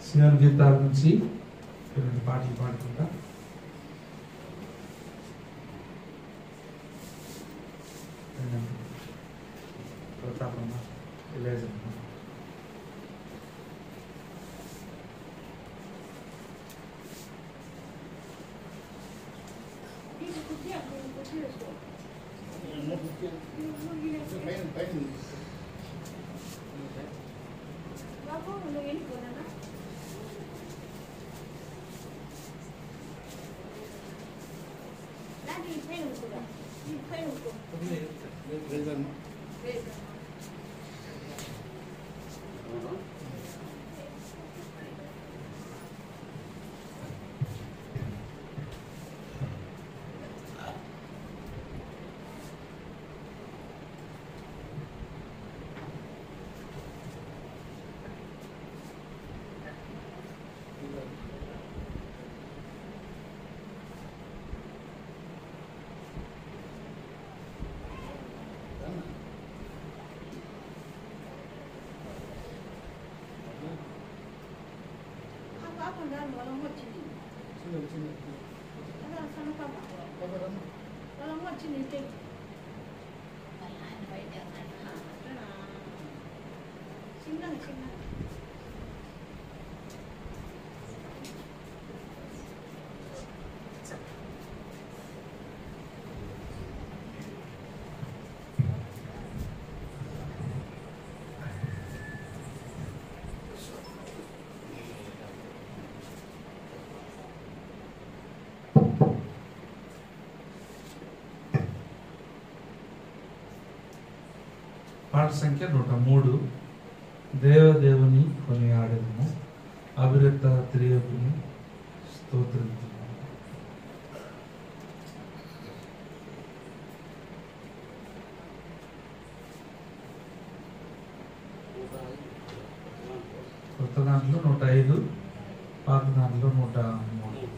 సియోను గీతాల నుంచి రెండు పాటలు పాడుకుంటా. ప్రతాపమ్మ, ఇలేజమ్మ. పాట సంఖ్య 103. దేవదేవుని కొనియాడెదము, అవిరత త్రియకుని స్తోత్రించుము. కొత్త దాంట్లో 105, పాత దాంట్లో 103.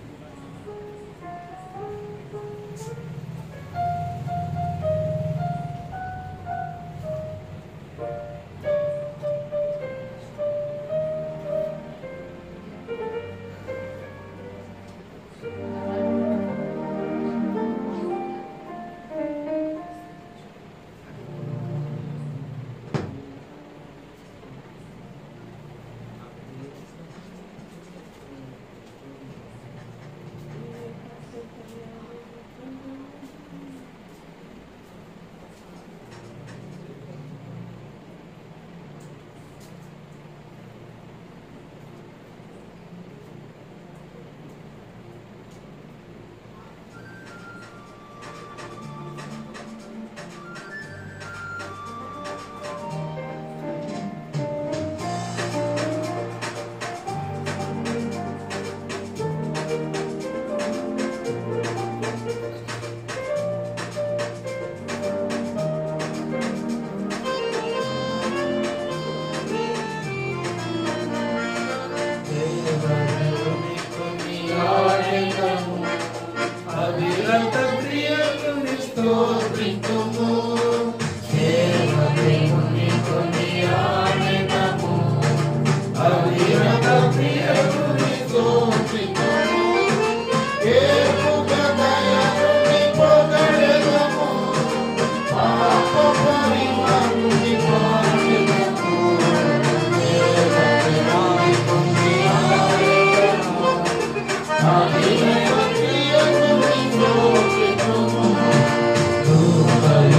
Oh,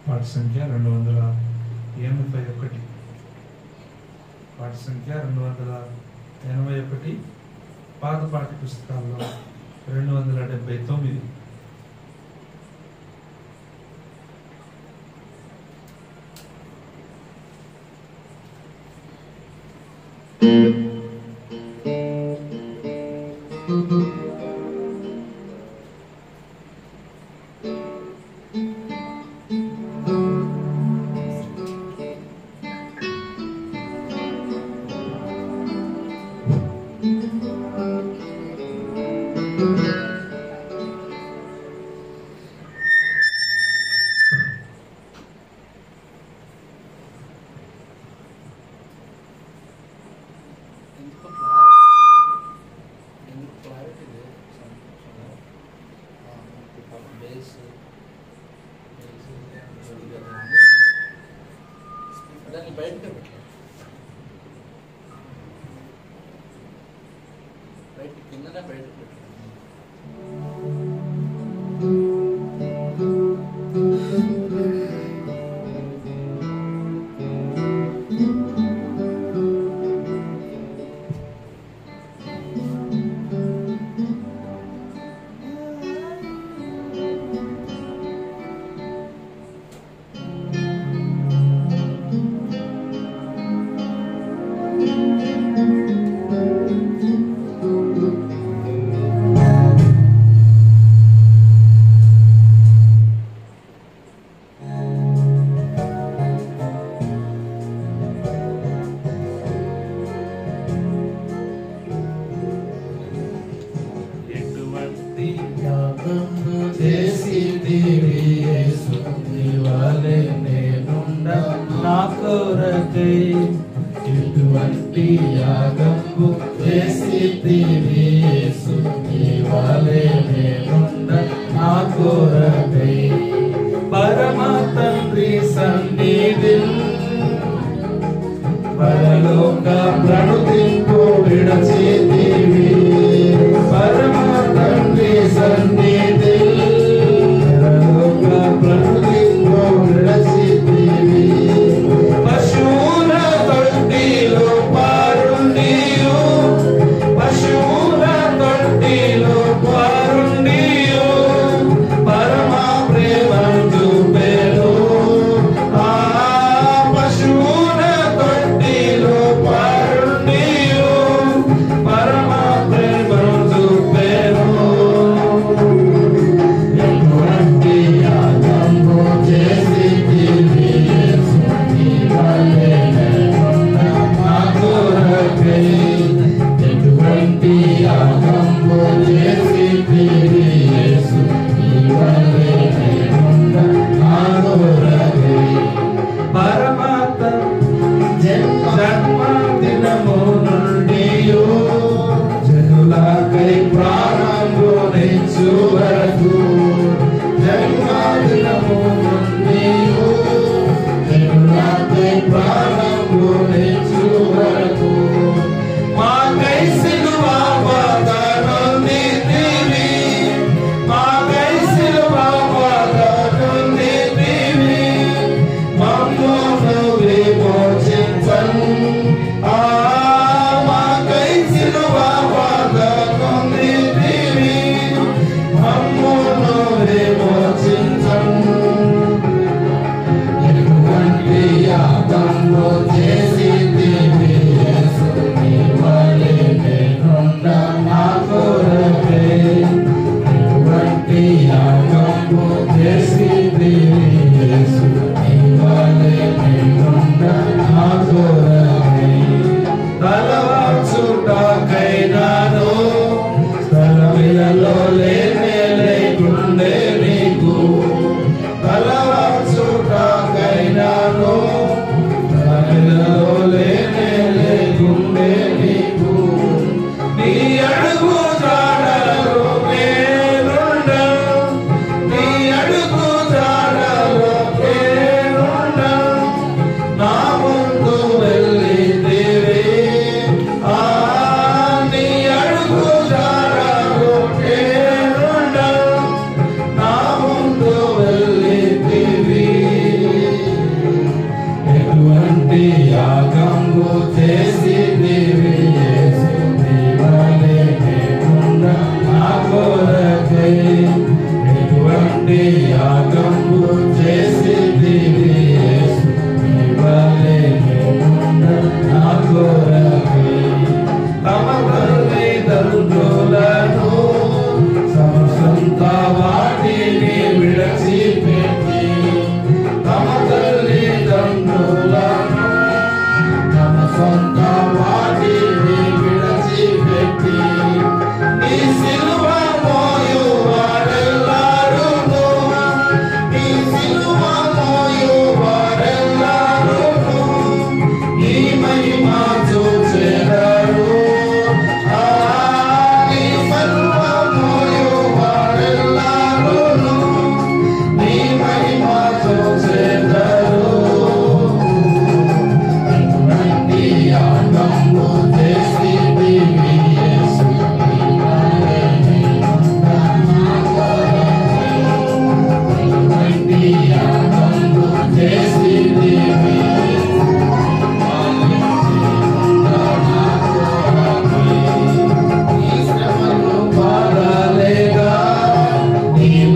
పాట సంఖ్య 281. పాట సంఖ్య 281. పాత పాఠ్య పుస్తకాల్లో 279.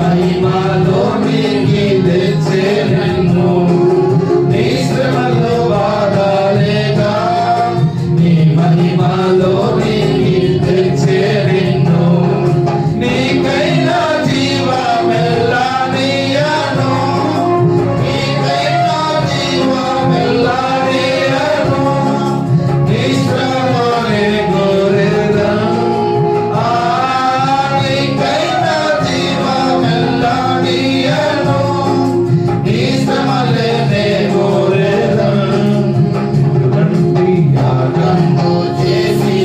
మహిమలోనికి తెచ్చే నిన్ను నీ శ్రమలో బాధలేగా నీ మహిమలోనికి తెచ్చే నిన్ను నీకైనా జీవమెల్లా నీయను నీకైనా జీవమెల్లా నీయను నీ శ్రమనే కోరెదను నీకైనా జీవమెల్లా నీయను నీ శ్రమలనే కోరెదను యాగము చేసి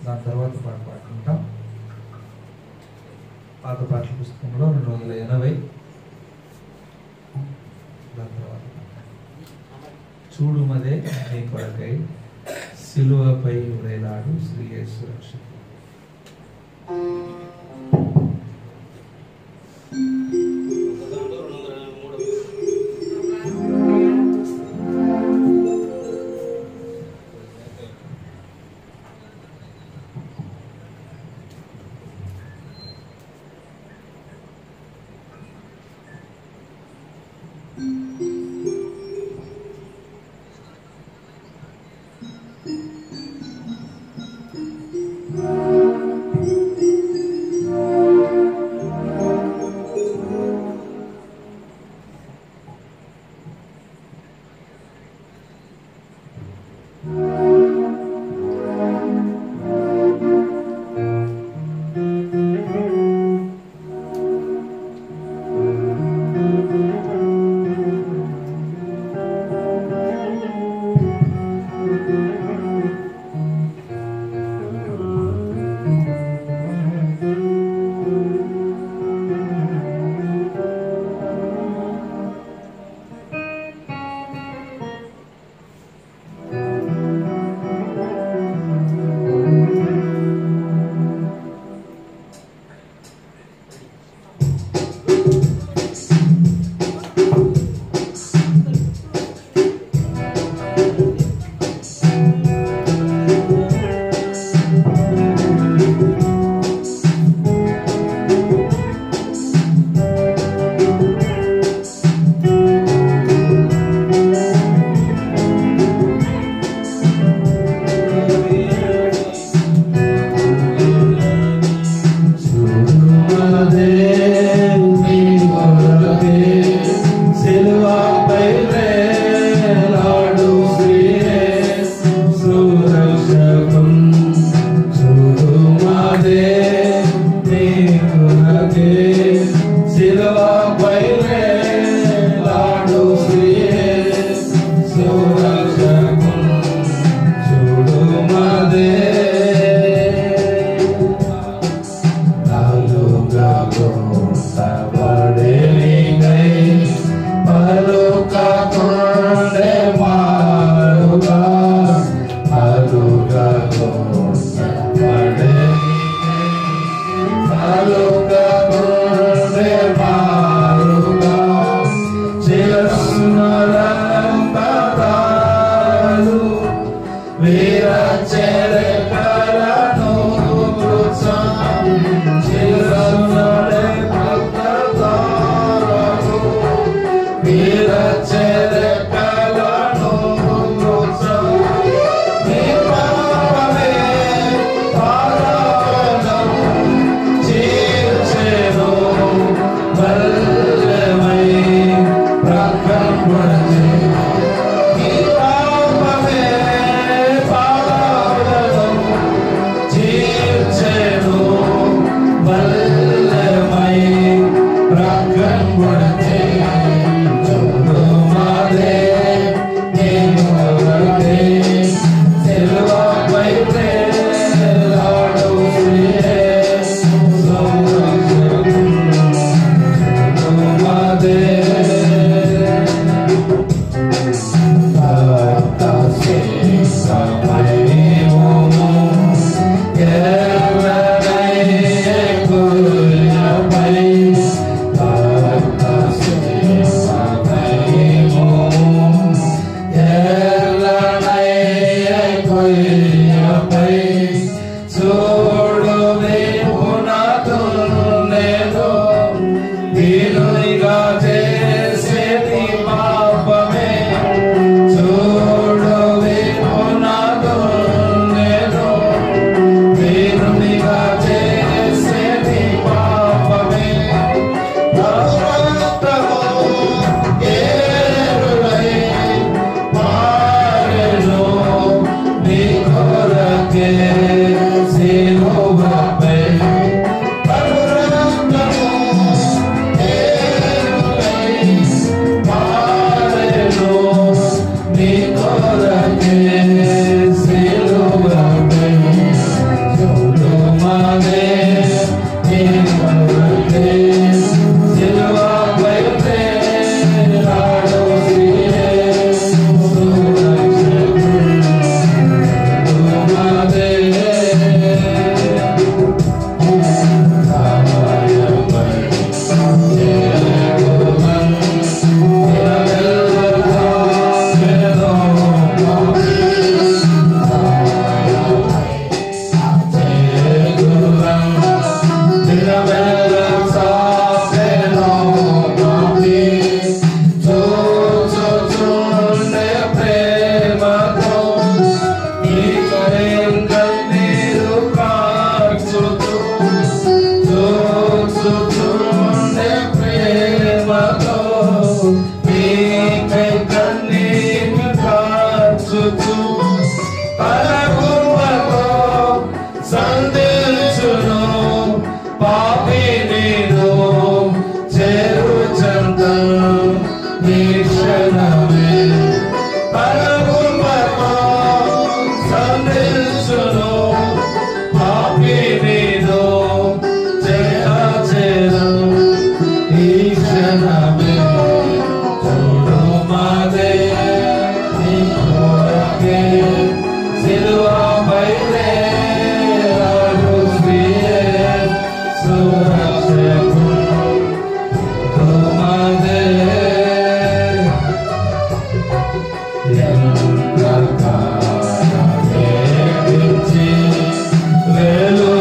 దాని తర్వాత పాట పాడుకుంటాం. పాత పాటల పుస్తకంలో 280. దాని తర్వాత చూడుమదే నీ కొరకై సిలువపై వేలాడు శ్రీ యేసు రక్షకుడు. Hallelujah. చేసే ప్రేమతో నీకై కన్నీరు కార్చుచు పరగుమతో సంధించును పాపి నేను చేరుచంత నీ క్షణమే పరగుమతో సంధించును పాపి నేను చేరు ఈ క్షణమే చూడు మాదే నీ కొరకే సిలువపై వేలాడు శ్రీయే సురక్షకుడు మాదే ఎంతకాలమేమిచ్చి వెలుపలంతో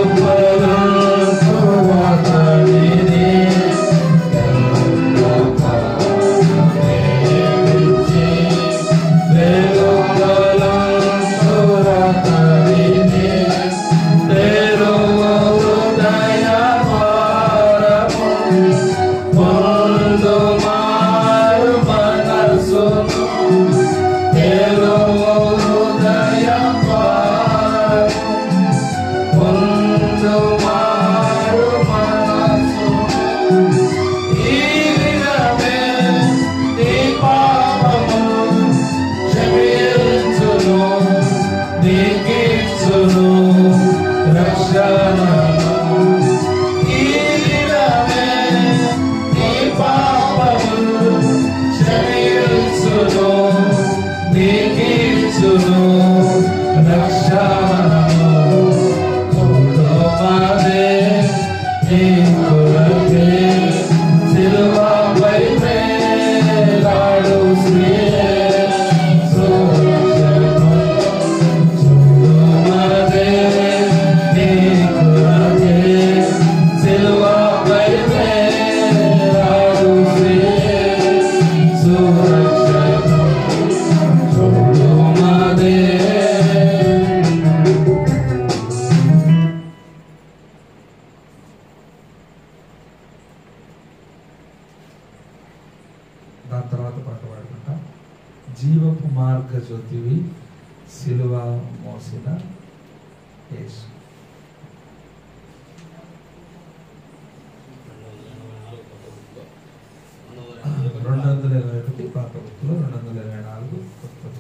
వాతడిని ఎంతకాలమేమిచ్చి వెలుపలంతో వాతడిని తెరువు హృదయ ద్వారము పొందు మారు మనసును తెరువు హృదయ ద్వారము పొందు మారు మనసును ఈ దినమే నీ పాపమును క్షమించును నీకిచ్చును రక్షణను ఈ దినమే నీ పాపమును క్షమించును నీకిచ్చును రక్షణను చూడు మాదే నీ కొరకే సిలువపై వేలాడు శ్రీయే సురక్షకుడు చూడు మాదే నీ కొరకే సిలువపై వేలాడు శ్రీయే సురక్షకుడు చూడు మాదే. దాని తర్వాత పాట పాడుకుంటాం. జీవపు మార్గ జ్యోతివి సిలువ మోసిన యేసు. 221 పాత బుక్లో 224 కొత్త బుక్.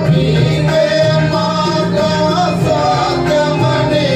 నీవే మార్గ సత్యమని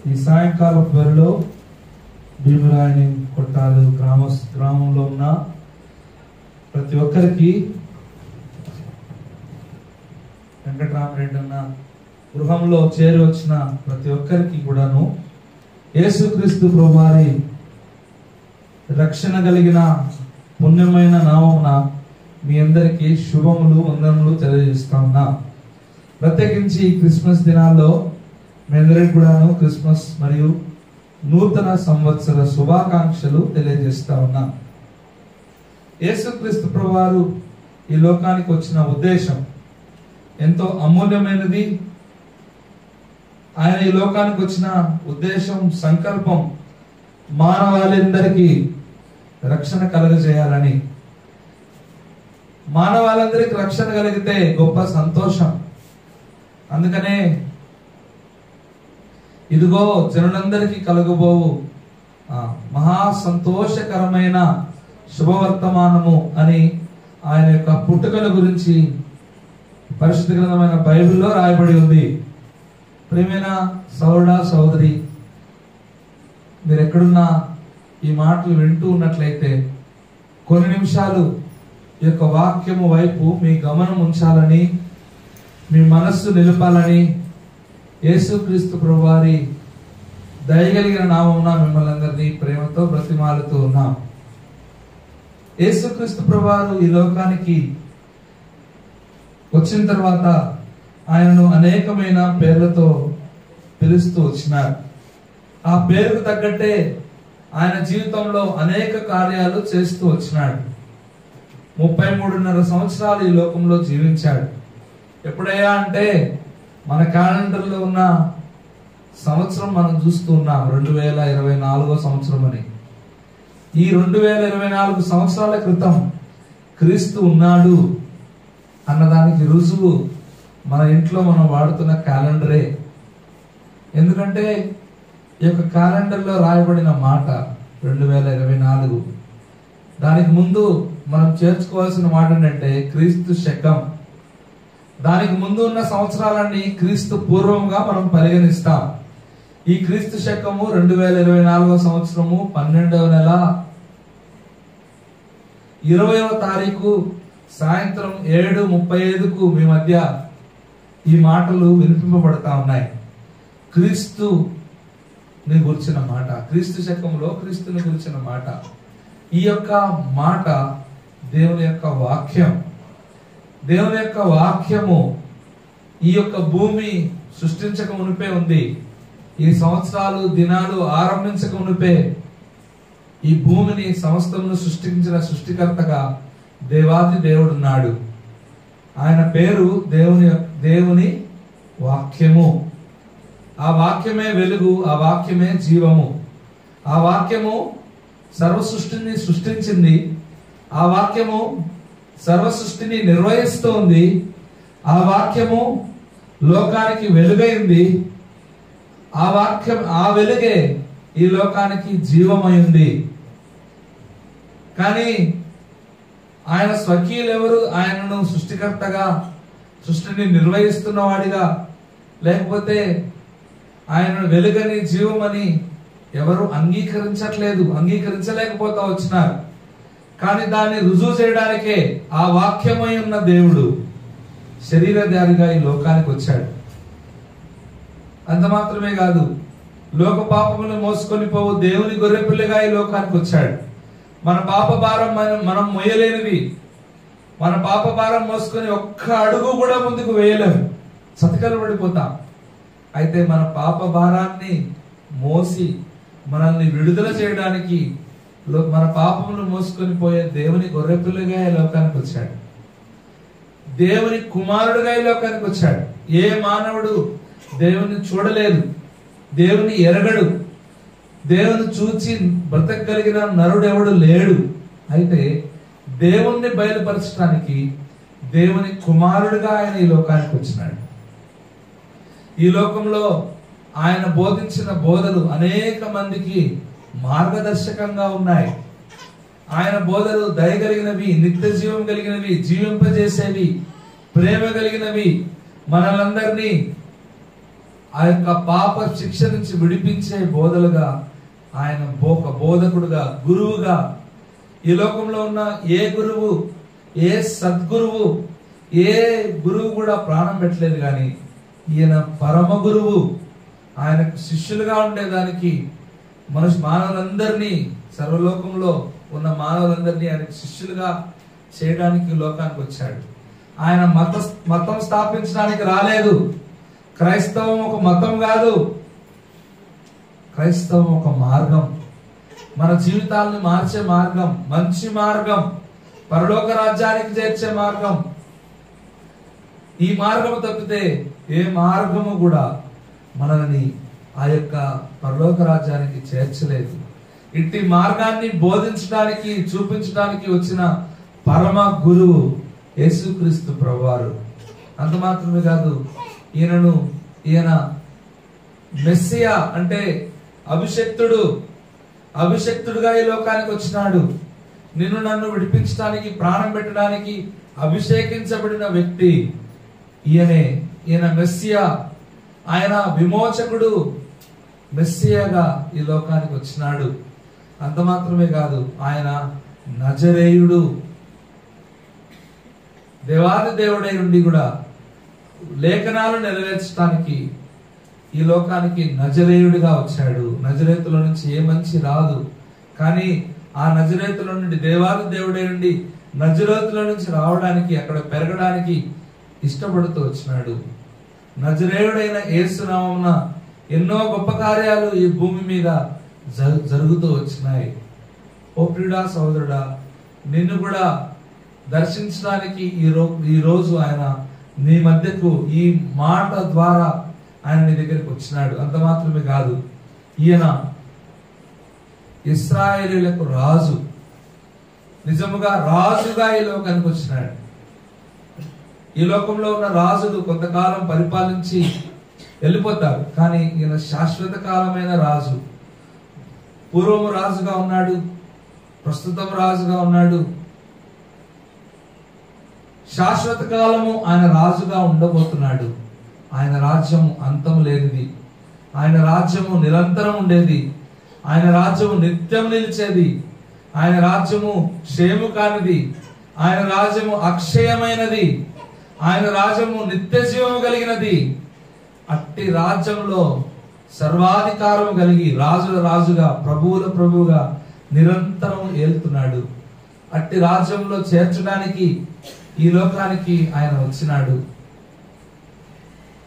ఈ సాయంకాల వేళలో భీమరాయని కొట్టాలు గ్రామంలో ఉన్న ప్రతి ఒక్కరికి, వెంకటరామరెడ్డి అన్న గృహంలో చేరి వచ్చిన ప్రతి ఒక్కరికి కూడాను యేసుక్రీస్తు ప్రభువారి రక్షణ కలిగిన పుణ్యమైన నామమున మీ అందరికీ శుభములు వందనములు తెలియజేస్తా ఉన్నా. ప్రత్యేకించి క్రిస్మస్ దినాల్లో మీ అందరికి కూడాను క్రిస్మస్ మరియు నూతన సంవత్సర శుభాకాంక్షలు తెలియజేస్తా ఉన్నా. యేసుక్రీస్తు ప్రభువారు ఈ లోకానికి వచ్చిన ఉద్దేశం ఎంతో అమూల్యమైనది. ఆయన ఈ లోకానికి వచ్చిన ఉద్దేశం, సంకల్పం మానవాళందరికీ రక్షణ కలుగజేయాలని. మానవాళందరికీ రక్షణ కలిగితే గొప్ప సంతోషం. అందుకనే ఇదిగో జనులందరికీ కలుగబోవు మహా సంతోషకరమైన శుభవర్తమానము అని ఆయన యొక్క పుట్టుకల గురించి పరిశుద్ధ గ్రంథమైన బైబిల్లో రాయబడి ఉంది. ప్రియమైన సోదరుడా సోదరి, మీరు ఎక్కడున్నా ఈ మాటలు వింటూ ఉన్నట్లయితే కొన్ని నిమిషాలు ఈ యొక్క వాక్యము వైపు మీ గమనం ఉంచాలని, మీ మనస్సు నిలపాలని యేసుక్రీస్తు ప్రభువారి దయగలిగిన నామమున మిమ్మల్ని అందరినీ ప్రేమతో బ్రతిమాలుతూ ఉన్నాం. యేసుక్రీస్తు ప్రభువారు ఈ లోకానికి వచ్చిన తర్వాత ఆయనను అనేకమైన పేర్లతో పిలుస్తూ వచ్చినారు. ఆ పేరుకు తగ్గట్టే ఆయన జీవితంలో అనేక కార్యాలు చేస్తూ వచ్చినాడు. 33.5 సంవత్సరాలు ఈ లోకంలో జీవించాడు. ఎప్పుడయ్యా అంటే మన క్యాలెండర్లో ఉన్న సంవత్సరం మనం చూస్తూ ఉన్నాం, 2024 సంవత్సరం అని. ఈ 2024 సంవత్సరాల క్రితం క్రీస్తు ఉన్నాడు అన్నదానికి రుజువు మన ఇంట్లో మనం వాడుతున్న క్యాలెండరే. ఎందుకంటే ఈ యొక్క క్యాలెండర్లో రాయబడిన మాట 2024. దానికి ముందు మనం చేర్చుకోవాల్సిన మాట ఏంటంటే క్రీస్తు శకం. దానికి ముందు ఉన్న సంవత్సరాలన్నీ క్రీస్తు పూర్వంగా మనం పరిగణిస్తాం. ఈ క్రీస్తు శకము 2024 సంవత్సరము 12వ నెల 20వ తారీఖు సాయంత్రం 7:35కు మీ మధ్య ఈ మాటలు వినిపింపబడతా ఉన్నాయి. క్రీస్తుని గురించిన మాట, క్రీస్తు శకంలో క్రీస్తుని గురించిన మాట. ఈ యొక్క మాట దేవుని యొక్క వాక్యం. దేవుని యొక్క వాక్యము ఈ యొక్క భూమి సృష్టించక మునిపే ఉంది. ఈ సంవత్సరాలు దినాలు ఆరంభించక మునిపే ఈ భూమిని సమస్తమును సృష్టించిన సృష్టికర్తగా దేవాది దేవుడున్నాడు. ఆయన పేరు దేవుని వాక్యము. ఆ వాక్యమే వెలుగు, ఆ వాక్యమే జీవము. ఆ వాక్యము సర్వ సృష్టిని సృష్టించింది. ఆ వాక్యము సర్వ సృష్టిని నిర్వహిస్తోంది. ఆ వాక్యము లోకానికి వెలుగైంది. ఆ వాక్యం, ఆ వెలుగే ఈ లోకానికి జీవమైంది. కానీ ఆయన స్వకీయులు ఎవరు? ఆయనను సృష్టికర్తగా, సృష్టిని నిర్వహిస్తున్నవాడిగా, లేకపోతే ఆయన వెలుగని జీవమని ఎవరు అంగీకరించలేకపోతా వచ్చినారు. కానీ దాన్ని రుజువు చేయడానికే ఆ వాక్యమై ఉన్న దేవుడు శరీరధారిగా ఈ లోకానికి వచ్చాడు. అంత మాత్రమే కాదు, లోక పాపములు మోసుకొని పోవు దేవుని గొర్రెపిల్లగా ఈ లోకానికి వచ్చాడు. మన పాప భారం మనం మోయలేనిది. మన పాప భారం మోసుకొని ఒక్క అడుగు కూడా ముందుకు వేయలేము, చతికలు పడిపోతాం. అయితే మన పాప భారాన్ని మోసి మనల్ని విడుదల చేయడానికి, మన పాపములు మోసుకొని పోయే దేవుని గొర్రెపిల్లగా ఈ లోకానికి వచ్చాడు. దేవుని కుమారుడుగా ఈ లోకానికి వచ్చాడు. ఏ మానవుడు దేవుని చూడలేదు, దేవుని ఎరగడు, దేవుని చూచి బ్రతకగలిగిన నరుడెవడు లేడు. అయితే దేవుణ్ణి బయలుపరచడానికి దేవుని కుమారుడుగా ఆయన ఈ లోకానికి వచ్చినాడు. ఈ లోకంలో ఆయన బోధించిన బోధలు అనేక మందికి మార్గదర్శకంగా ఉన్నాయి. ఆయన బోధలు దయగలిగినవి, నిత్య జీవం కలిగినవి, జీవింపజేసేవి, ప్రేమ కలిగినవి, మనలందరినీ ఆ యొక్క పాప శిక్ష నుంచి విడిపించే బోధలుగా ఆయన ఒక బోధకుడుగా, గురువుగా, ఈ లోకంలో ఉన్న ఏ గురువు, ఏ సద్గురువు, ఏ గురువు కూడా ప్రాణం పెట్టలేదు. కానీ ఈయన పరమ గురువు. ఆయనకు శిష్యులుగా ఉండేదానికి మానవులందరినీ, సర్వలోకంలో ఉన్న మానవులందరినీ ఆయనకు శిష్యులుగా చేయడానికి లోకానికి వచ్చాడు. ఆయన మతం స్థాపించడానికి రాలేదు. క్రైస్తవం ఒక మతం కాదు, క్రైస్తవం ఒక మార్గం, మన జీవితాలను మార్చే మార్గం, మంచి మార్గం, పరలోక రాజ్యానికి చేర్చే మార్గం. ఈ మార్గం తప్పితే ఏ మార్గము కూడా మనల్ని ఆ యొక్క పరలోక రాజ్యానికి చేర్చలేదు. ఇట్టి మార్గాన్ని బోధించడానికి, చూపించడానికి వచ్చిన పరమ గురువు యేసుక్రీస్తు ప్రభువారు. అంత మాత్రమే కాదు, ఈయన మెస్సియా అంటే అభిషక్తుడుగా ఈ లోకానికి వచ్చినాడు. నిన్ను నన్ను విడిపించడానికి, ప్రాణం పెట్టడానికి అభిషేకించబడిన వ్యక్తి ఈయన మెస్సియా. ఆయన విమోచకుడు, మెస్సియాగా ఈ లోకానికి వచ్చినాడు. అంత మాత్రమే కాదు, ఆయన నజరేయుడు, దేవాది దేవుడై ఉండి కూడా లేఖనాలు నెరవేర్చడానికి ఈ లోకానికి నజరేయుడిగా వచ్చాడు. నజరేతులో నుంచి ఏ మంచి రాదు, కానీ ఆ నజరేతులో నుండి, దేవాది దేవుడై ఉండి నజరేతులో నుంచి రావడానికి, అక్కడ పెరగడానికి ఇష్టపడుతూ వచ్చినాడు. నజరేయుడైన యేసు నామమున ఎన్నో గొప్ప కార్యాలు ఈ భూమి మీద జరుగుతూ వచ్చినాయి. ఓ ప్రియుడా, సహోదరుడా, నిన్ను కూడా దర్శించడానికి ఈ రోజు ఆయన నీ మధ్యకు ఈ మాట ద్వారా ఆయన నీ దగ్గరికి వచ్చినాడు. అంత మాత్రమే కాదు, ఈయన ఇశ్రాయేలీయులకు రాజు, నిజముగా రాజుగా ఈ లోకానికి వచ్చినాడు. ఈ లోకంలో ఉన్న రాజులు కొంతకాలం పరిపాలించి వెళ్ళిపోతారు, కానీ ఈయన శాశ్వత కాలమైన రాజు. పూర్వము రాజుగా ఉన్నాడు, ప్రస్తుతం రాజుగా ఉన్నాడు, శాశ్వత కాలము ఆయన రాజుగా ఉండబోతున్నాడు. ఆయన రాజ్యము అంతము లేనిది, ఆయన రాజ్యము నిరంతరం ఉండేది, ఆయన రాజ్యము నిత్యం నిలిచేది, ఆయన రాజ్యము క్షేము కానిది, ఆయన రాజ్యము అక్షయమైనది, ఆయన రాజ్యము నిత్య జీవము కలిగినది. అట్టి రాజ్యంలో సర్వాధికారం కలిగి రాజుల రాజుగా, ప్రభువుల ప్రభువుగా నిరంతరం ఏలుతున్నాడు. అట్టి రాజ్యంలో చేర్చడానికి ఈ లోకానికి ఆయన వచ్చినాడు.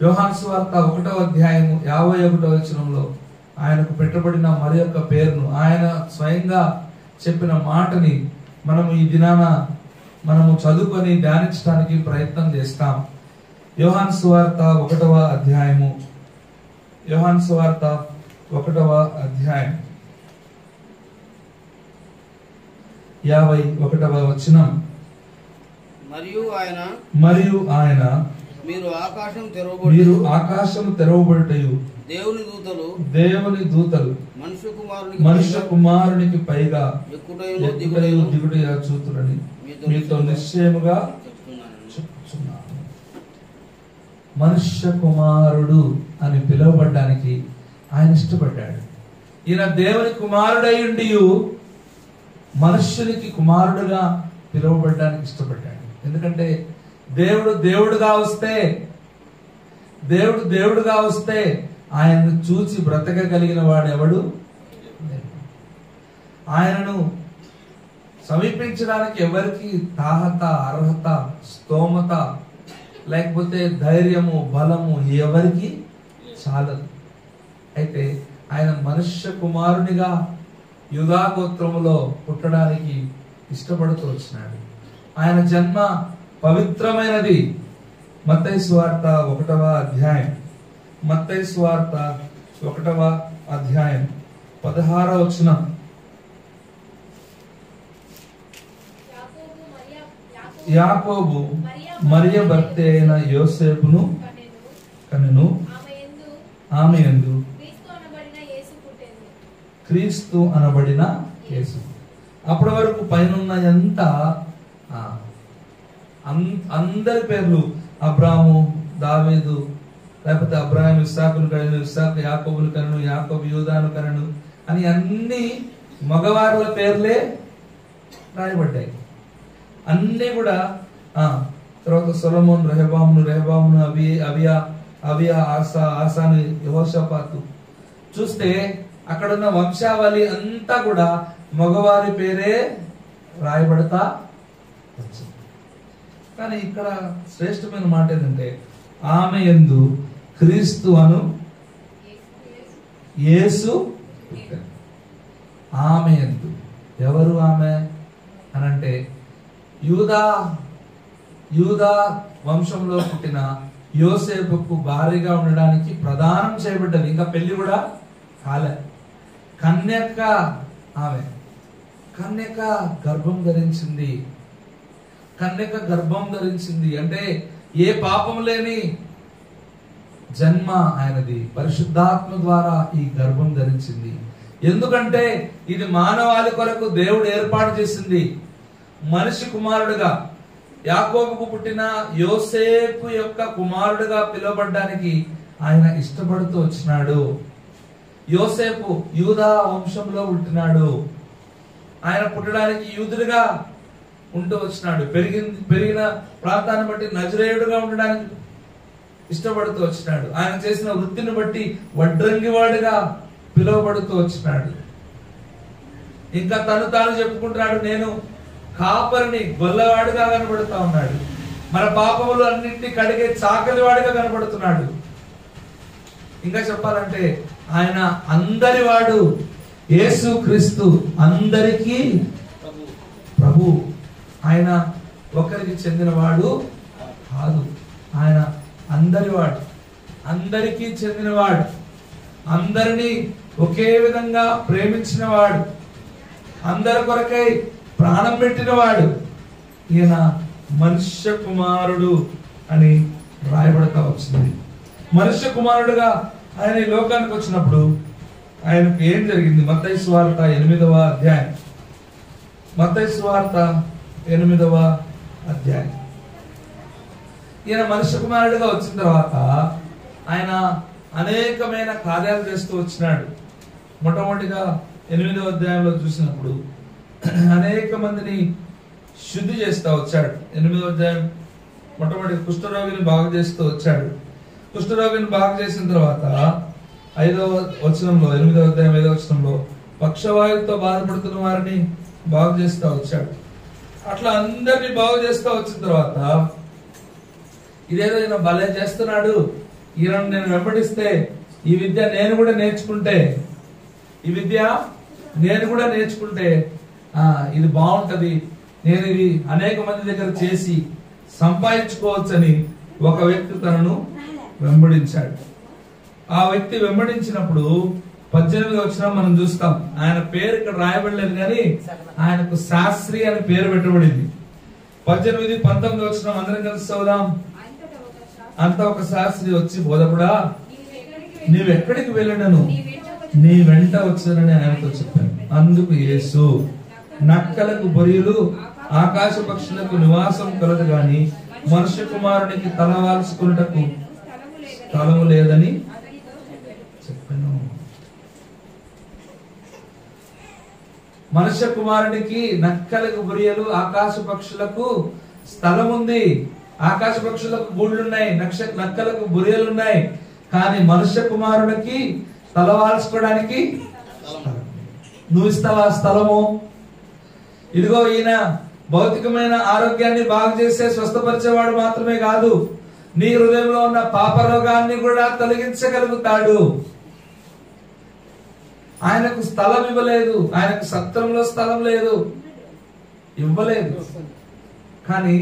యోహాను సువార్త 1వ అధ్యాయము 51వ వచనంలో ఆయనకు పెట్టబడిన మరి యొక్క పేరును, ఆయన స్వయంగా చెప్పిన మాటని మనము ఈ దినాన మనము చదువుకొని ధ్యానించడానికి ప్రయత్నం చేస్తాం. యోహాను సువార్త 1వ అధ్యాయము, యోహాను సువార్త 1వ అధ్యాయం 51వ వచనం. మరియు ఆయన మీరు ఆకాశం తెరవబడుటయు దేవుని దూతలు మనుష్య కుమారునికి పైగా ఎక్కుటయు దిగుటయు చూతురని మీతో నిశ్చయముగా చెప్తున్నాను. మనుష్య కుమారుడు అని పిలువబడ్డానికి ఆయన ఇష్టపడ్డాడు. ఈయన దేవుని కుమారుడై ఉండి మనుష్యునికి కుమారుడుగా పిలువబడ్డానికి ఇష్టపడ్డాడు. ఎందుకంటే దేవుడు దేవుడుగా వస్తే ఆయన్ను చూచి బ్రతకగలిగిన వాడెవడు? ఆయనను సమీపించడానికి ఎవరికి తాహత, అర్హత, స్తోమత లేకపోతే ధైర్యము, బలము ఎవరికి చాలదు. అయితే ఆయన మనుష్య కుమారునిగా యూదా గోత్రములో పుట్టడానికి ఇష్టపడుతూ వచ్చినాడు. ఆయన జన్మ పవిత్రమైనది. మత్తయి సువార్త 1వ అధ్యాయం, మత్తయి సువార్త 1వ అధ్యాయం 16వ వచనం. యాకోబు మరియ భర్త అయిన యోసేపును కనెను, ఆమె యందు క్రీస్తు అనబడిన యేసు. అప్పటి వరకు పైన ఎంత అందరి పేర్లు, అబ్రాము, దావీదు, లేకపోతే అబ్రాహాం ఇస్సాకును కనను, ఇస్సాకు యాకోబును కనను, యాకోబు యూదాను కనను అని అన్ని మగవారుల పేర్లే రాయబడ్డాయి. అన్ని కూడా తర్వాత సొలొమోను, రెహబామును, అబియా, ఆసాను, యెహోషాపాతు చూస్తే అక్కడున్న వంశావళి అంతా కూడా మగవారి పేరే రాయబడతా వచ్చింది. కానీ ఇక్కడ శ్రేష్టమైన మాట ఏంటంటే ఆమె యందు క్రీస్తు అను యేసు. ఆమె యందు ఎవరు ఆమె అనంటే యూదా వంశంలో పుట్టిన యోసేపుకు భార్యగా ఉండడానికి ప్రదానం చేయబడ్డది. ఇంకా పెళ్లి కూడా కాలే. కన్యక ఆమె. కన్యక గర్భం ధరించింది. కన్యక గర్భం ధరించింది అంటే ఏ పాపం లేని జన్మ ఆయనది. పరిశుద్ధాత్మ ద్వారా ఈ గర్భం ధరించింది. ఎందుకంటే ఇది మానవాళి కొరకు దేవుడు ఏర్పాటు చేసింది. మనిషి కుమారుడుగా యాకోబుకు పుట్టిన యోసేపు యొక్క కుమారుడుగా పిలువబడ్డానికి ఆయన ఇష్టపడుతూ వచ్చినాడు. యోసేపు యూదా వంశంలో పుట్టినాడు. ఆయన పుట్టడానికి యూదుడిగా ఉంటూ వచ్చినాడు. పెరిగిన ప్రాంతాన్ని బట్టి నజరేయుడుగా ఉండడానికి ఇష్టపడుతూ వచ్చినాడు. ఆయన చేసిన వృత్తిని బట్టి వడ్రంగివాడుగా పిలువబడుతూ వచ్చినాడు. ఇంకా తాను చెప్పుకుంటున్నాడు, నేను కాపరిని, గొల్లవాడుగా కనబడుతూ ఉన్నాడు. మన పాపములు అన్నింటినీ కడిగే చాకలివాడుగా కనబడుతున్నాడు. ఇంకా చెప్పాలంటే ఆయన అందరి వాడు. యేసు క్రీస్తు అందరికీ ప్రభు. ఆయన ఒకరికి చెందినవాడు కాదు. ఆయన అందరివాడు, అందరికీ చెందినవాడు, అందరినీ ఒకే విధంగా ప్రేమించినవాడు, అందరి కొరకై ప్రాణం పెట్టినవాడు. ఈయన మనుష్య కుమారుడు అని రాయబడతా వచ్చింది. మనుష్య కుమారుడుగా ఆయన ఈ లోకానికి వచ్చినప్పుడు ఆయనకు ఏం జరిగింది? మత్తయి సువార్త 8వ అధ్యాయం. మత్తయి సువార్త 8వ అధ్యాయం. ఈయన మనుష్య కుమారుడిగా వచ్చిన తర్వాత ఆయన అనేకమైన కార్యాలు చేస్తూ వచ్చినాడు. మొట్టమొదటిగా 8వ అధ్యాయంలో చూసినప్పుడు అనేక మందిని శుద్ధి చేస్తూ వచ్చాడు. 8వ అధ్యాయం మొట్టమొదటి కుష్ఠరోగిని బాగు చేస్తూ వచ్చాడు. కుష్ఠరోగిని బాగు చేసిన తర్వాత 5వ వచనంలో, 8వ అధ్యాయం 5వ వచనంలో పక్షవాయువుతో బాధపడుతున్న వారిని బాగు చేస్తూ వచ్చాడు. అట్లా అందరినీ బాగు చేస్తూ వచ్చిన తర్వాత ఇదేదో ఈయన భలే చేస్తున్నాడు, ఈయన నేను వెంబడిస్తే ఈ విద్య నేను కూడా నేర్చుకుంటే ఇది బాగుంటది, నేను ఇది అనేక మంది దగ్గర చేసి సంపాదించుకోవచ్చని ఒక వ్యక్తి తనను వెంబడించాడు. ఆ వ్యక్తి వెంబడించినప్పుడు 18వ వచనం మనం చూస్తాం. ఆయన పేరు ఇక్కడ రాయబడలేదు కానీ ఆయనకు శాస్త్రి అని పేరు పెట్టబడింది. 18, 19 వచనం అందరం కలిసి చదువుదాం. అంత ఒక శాస్త్రి వచ్చి, బోధకుడా నీవెక్కడికి వెళ్ళినను నీ వెంట వచ్చానని ఆయనతో చెప్పాను. అందుకు యేసు, నక్కలకు బొరియలు, ఆకాశ పక్షులకు నివాసం కలదు గాని మనుష్య కుమారునికి తలవాల్చుకున్నటకు స్థలము లేదని చెప్పాను. మనుష్య కుమారునికి నక్కలకు బొరియలు, ఆకాశ పక్షులకు స్థలం ఉంది. ఆకాశ పక్షులకు గూళ్ళున్నాయి, నక్కలకు బొరియలున్నాయి. కానీ మనుష్య కుమారునికి తలవాల్చుకోవడానికి నువ్వు ఇస్తావా స్థలము? ఇదిగో ఈయన భౌతికమైన ఆరోగ్యాన్ని బాగు చేసే స్వస్థపరిచేవాడు మాత్రమే కాదు, నీ హృదయంలో ఉన్న పాప రోగాన్ని కూడా తొలగించగలుగుతాడు. ఆయనకు స్థలం ఇవ్వలేదు, ఆయనకు సత్రంలో స్థలం లేదు, ఇవ్వలేదు. కానీ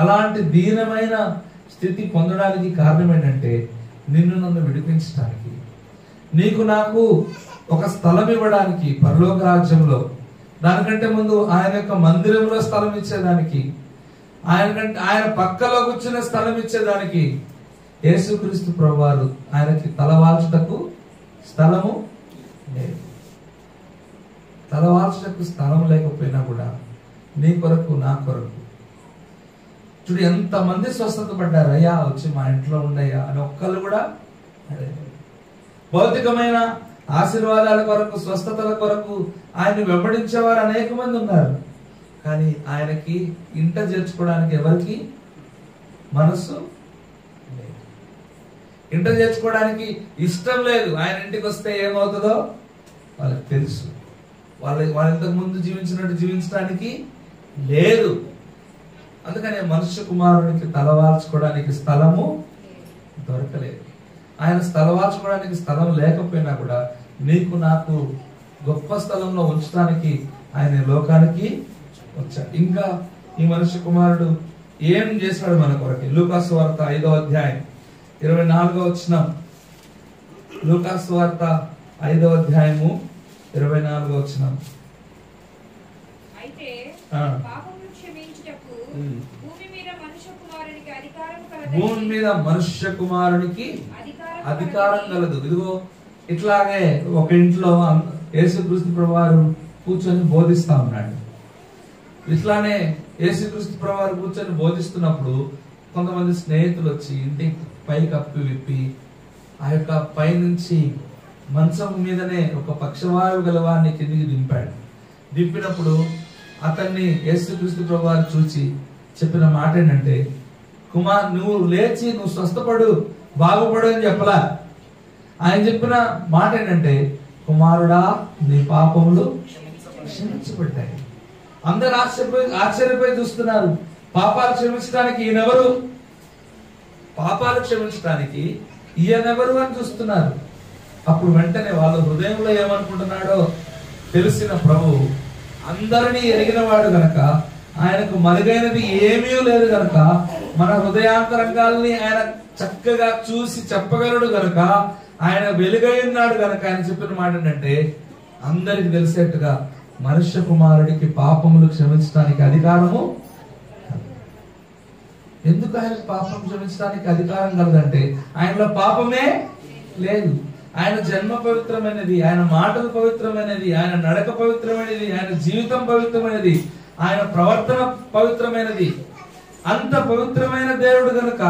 అలాంటి దీనమైన స్థితి పొందడానికి కారణం ఏంటంటే నిన్ను నన్ను విడిపించడానికి, నీకు నాకు ఒక స్థలం ఇవ్వడానికి పరలోక రాజ్యంలో. దానికంటే ముందు ఆయన యొక్క మందిరంలో స్థలం ఇచ్చేదానికి, ఆయన పక్కలో కూర్చునే స్థలం ఇచ్చేదానికి యేసుక్రీస్తు ప్రభువారు ఆయనకి తలవాల్చుటకు స్థలము లేదు. తలవాల్చుటకు స్థలం లేకపోయినా కూడా నీ కొరకు నా కొరకు. చూడు ఎంతమంది స్వస్థత పడ్డారు, అయ్యా వచ్చి మా ఇంట్లో ఉండయ్యా అని ఒక్కళ్ళు కూడా భౌతికమైన ఆశీర్వాదాల కొరకు స్వస్థతల కొరకు ఆయన్ని వెంబడించేవారు అనేక మంది ఉన్నారు. కానీ ఆయనకి ఇంట చేర్చుకోవడానికి ఎవరికి మనసు లేదు, ఇంట చేర్చుకోవడానికి ఇష్టం లేదు. ఆయన ఇంటికి వస్తే ఏమవుతుందో వాళ్ళకి తెలుసు. వాళ్ళ ఇంతకు ముందు జీవించినట్టు జీవించడానికి లేదు. అందుకనే మనుష్య కుమారునికి తలవాల్చుకోవడానికి స్థలము దొరకలేదు. ఆయన స్థలవాల్చుకోవడానికి స్థలం లేకపోయినా కూడా నీకు నాకు గొప్ప స్థలంలో ఉంచడానికి ఆయన లోకానికి వచ్చాడు. ఇంకా ఈ మనుష్య కుమారుడు ఏం చేశాడు మన కొరకు? లూకాసు వార్త 5వ అధ్యాయం 24వ వచనం. లూకాసు వార్త 5వ అధ్యాయము 24వ వచనం. భూమి మీద మనుష్య కుమారునికి అధికారం కలదు. ఇదిగో ఇట్లాగే ఒక ఇంట్లో యేసుక్రీస్తు ప్రభువారు కూర్చొని బోధిస్తా ఉన్నాడు. ఇట్లానే యేసుక్రీస్తు ప్రభువారు కూర్చొని బోధిస్తున్నప్పుడు కొంతమంది స్నేహితులు వచ్చి ఇంటి పై కప్పి విప్పి ఆ యొక్క పై నుంచి మంచం మీదనే ఒక పక్షవాయువు గలవాన్ని కిందికి దింపాడు. దింపినప్పుడు అతన్ని యేసుక్రీస్తు ప్రభువారు చూచి చెప్పిన మాట ఏంటంటే, కుమార్ నువ్వు లేచి నువ్వు స్వస్థపడు బాగుపడు అని చెప్పలా. ఆయన చెప్పిన మాట ఏంటంటే, కుమారుడా నీ పాపములు క్షమించబడ్డాయి. అందరు ఆశ్చర్యపోయి చూస్తున్నారు. పాపాలు క్షమించడానికి ఈయనెవరు, పాపాలు క్షమించడానికి ఈయనెవరు అని చూస్తున్నారు. అప్పుడు వెంటనే వాళ్ళ హృదయంలో ఏమనుకుంటున్నాడో తెలిసిన ప్రభు అందరినీ ఎరిగిన వాడు గనక, ఆయనకు మరుగైనది ఏమీ లేదు గనక, మన హృదయాంతరంగాల్ని ఆయన చక్కగా చూసి చెప్పగలడు గనక, ఆయన వెలుగై ఉన్నాడు గనక ఆయన చెప్పిన మాట ఏంటంటే, అందరికి తెలిసేట్టుగా మనుష్య కుమారుడికి పాపములు క్షమించడానికి అధికారము. ఎందుకు ఆయన పాపం క్షమించడానికి అధికారం కలదంటే, ఆయనలో పాపమే లేదు. ఆయన జన్మ పవిత్రమైనది, ఆయన మాటలు పవిత్రమైనది, ఆయన నడక పవిత్రమైనది, ఆయన జీవితం పవిత్రమైనది, ఆయన ప్రవర్తన పవిత్రమైనది. అంత పవిత్రమైన దేవుడు గనుక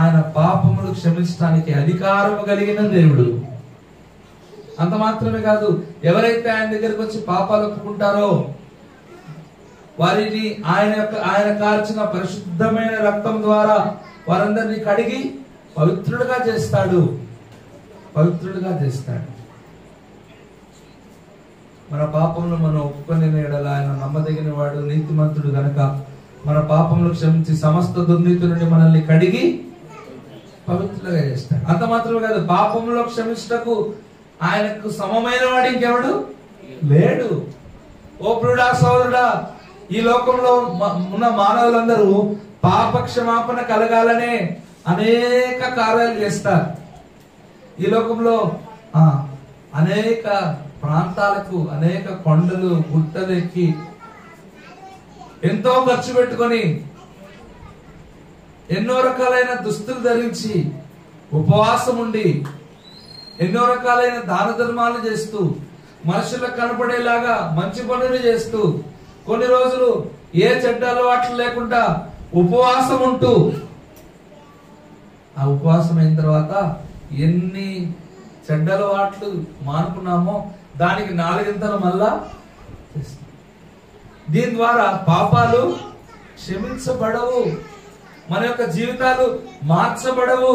ఆయన పాపములు క్షమించడానికి అధికారము కలిగిన దేవుడు. అంత మాత్రమే కాదు, ఎవరైతే ఆయన దగ్గరికి వచ్చి పాపాలు ఒప్పుకుంటారో వారిని ఆయన కార్చిన పరిశుద్ధమైన రక్తం ద్వారా వారందరినీ కడిగి పవిత్రుడుగా చేస్తాడు, పవిత్రుడుగా చేస్తాడు. మన పాపములు మనం ఒప్పుకొని ఎడల ఆయన నమ్మదగిన వాడు, నీతిమంతుడు గనక మన పాపములు క్షమించి సమస్త దుర్నీతి నుండి మనల్ని కడిగి పవిత్రులుగా చేస్తాడు. అంత మాత్రమే కాదు, పాపములో క్షమించటకు ఆయనకు సమమైన వాడు ఇంకెవడు లేడు. ఓ ప్రియుడా సోదరుడా, ఈ లోకంలో ఉన్న మానవులందరూ పాప క్షమాపణ కలగాలనే అనేక కార్యాలు చేస్తారు. ఈ లోకంలో అనేక ప్రాంతాలకు అనేక కొండలు గుట్టలు ఎక్కి ఎంతో ఖర్చు పెట్టుకొని ఎన్నో రకాలైన దుస్తులు ధరించి ఉపవాసం ఉండి ఎన్నో రకాలైన దాన ధర్మాలు చేస్తూ మనుషులకు కనపడేలాగా మంచి పనులు చేస్తూ కొన్ని రోజులు ఏ చెడ్డ అలవాట్లు లేకుండా ఉపవాసం ఉంటూ ఆ ఉపవాసం అయిన తర్వాత ఎన్ని చెడ్డ అలవాట్లు మానుకున్నామో దానికి 4 మళ్ళా. దీని ద్వారా పాపాలు క్షమించబడవు, మన యొక్క జీవితాలు మార్చబడవు,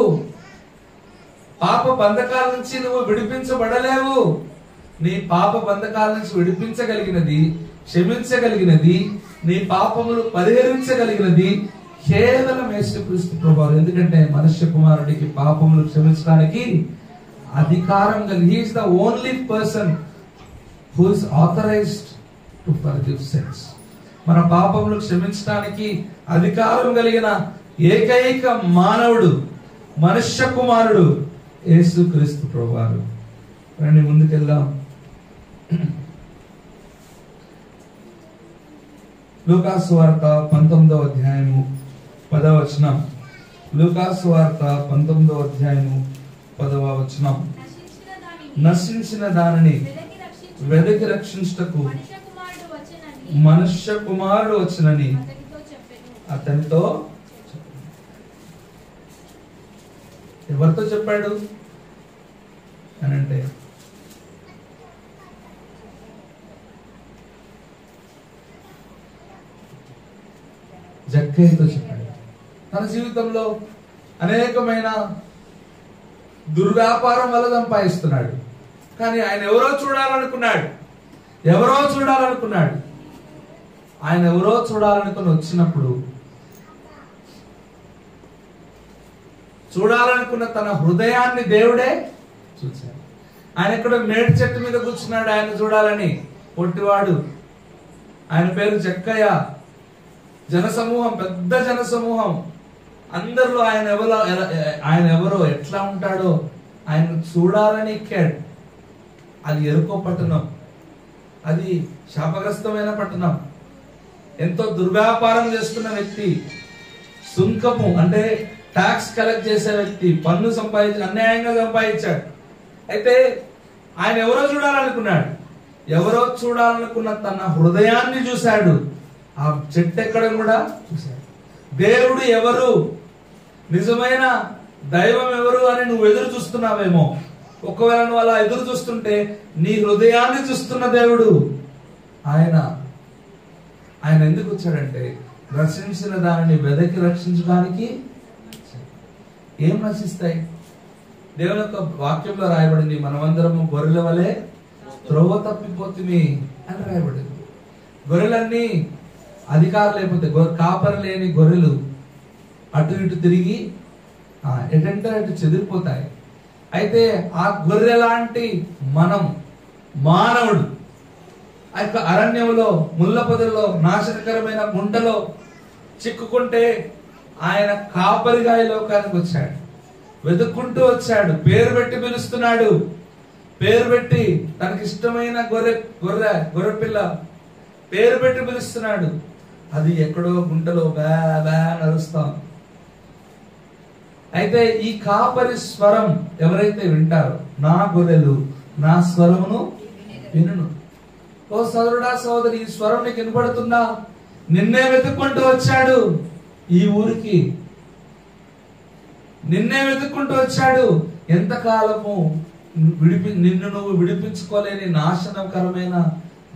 పాప బంధకాల నుంచి నువ్వు విడిపించబడలేవు. నీ పాప బంధకాల నుంచి విడిపించగలిగినది, క్షమించగలిగినది, నీ పాపములు పరిహరించగలిగినది కేవలం యేసుక్రీస్తు ప్రభువు. ఎందుకంటే మనుష్య కుమారుడికి పాపములు క్షమించడానికి అధికారం కలిగి, he is the only person who is authorized to forgive sins. మన పాపములు క్షమించడానికి అధికారం కలిగిన ఏకైక మానవుడు మనుష్య కుమారుడు యేసుక్రీస్తు ప్రభువు. రండి ముందుకెళ్దాం. లూకాసు వార్త 19వ అధ్యాయము 10వ వచనం. లూకాసు వార్త 19వ అధ్యాయము 10వ వచనం. నశించిన దానిని వెదకి రక్షించుటకు మనుష్య కుమారుడు వచ్చనని అతనితో ఎవరితో చెప్పాడు అని అంటే జక్కయ్యతో చెప్పాడు. తన జీవితంలో అనేకమైన దుర్వ్యాపారం వల్ల సంపాదిస్తున్నాడు. కానీ ఆయన ఎవరో చూడాలనుకున్నాడు. ఆయన ఎవరో చూడాలనుకుని వచ్చినప్పుడు చూడాలనుకున్న తన హృదయాన్ని దేవుడే చూశాడు. ఆయన ఎక్కడ మేడి చెట్టు మీద కూర్చున్నాడు ఆయన చూడాలని. పొట్టివాడు, ఆయన పేరు జక్కయ్య. జనసమూహం, పెద్ద జనసమూహం. అందరిలో ఆయన ఎవరో ఎట్లా ఉంటాడో ఆయన చూడాలని ఎక్కాడు. అది ఎరుకో పట్టణం, అది శాపగ్రస్తమైన పట్టణం. ఎంతో దుర్వ్యాపారం చేస్తున్న వ్యక్తి, సుంకము అంటే ట్యాక్స్ కలెక్ట్ చేసే వ్యక్తి, పన్ను అన్యాయంగా సంపాదించాడు. అయితే ఆయన ఎవరో చూడాలనుకున్న తన హృదయాన్ని చూశాడు. ఆ చెట్టు ఎక్కడ కూడా చూశాడు. దేవుడు ఎవరు, నిజమైన దైవం ఎవరు అని నువ్వు ఎదురు చూస్తున్నావేమో. ఒకవేళ నువ్వు అలా ఎదురు చూస్తుంటే నీ హృదయాన్ని చూస్తున్న దేవుడు ఆయన ఎందుకు వచ్చాడంటే రక్షించిన దానిని వెదకి రక్షించడానికి. ఏం రక్షిస్తాయి? దేవుని యొక్క వాక్యంలో రాయబడింది, మనమందరము గొర్రెల వలె త్రోవ తప్పిపోతుంది అని రాయబడింది. గొర్రెలన్నీ అధికారం లేకపోతే కాపరి లేని గొర్రెలు అటు ఇటు తిరిగి ఎటంటే అటు చెదిరిపోతాయి. అయితే ఆ గొర్రె లాంటి మానవుడు ఆ యొక్క అరణ్యంలో ముళ్ళ పొదల్లో నాశనకరమైన గుంటలో చిక్కుకుంటే ఆయన కాపరిగా ఈ లోకానికి వచ్చాడు. వెతుక్కుంటూ వచ్చాడు. పేరు పెట్టి పిలుస్తున్నాడు. పేరు పెట్టి తనకిష్టమైన గొర్రె పిల్ల పేరు పెట్టి పిలుస్తున్నాడు. అది ఎక్కడో గుంటలో బా నడుస్తాం. అయితే ఈ కాపరి స్వరం ఎవరైతే వింటారో, నా గొర్రెలు నా స్వరమును వినును. ఓ సోదరుడా సోదరి, ఈ స్వరం నీకు వినపడుతుందా? నిన్నే వెతుక్కుంటూ వచ్చాడు ఈ ఊరికి, నిన్నే వెతుక్కుంటూ వచ్చాడు. ఎంతకాలము నిన్ను నువ్వు విడిపించుకోలేని నాశనకరమైన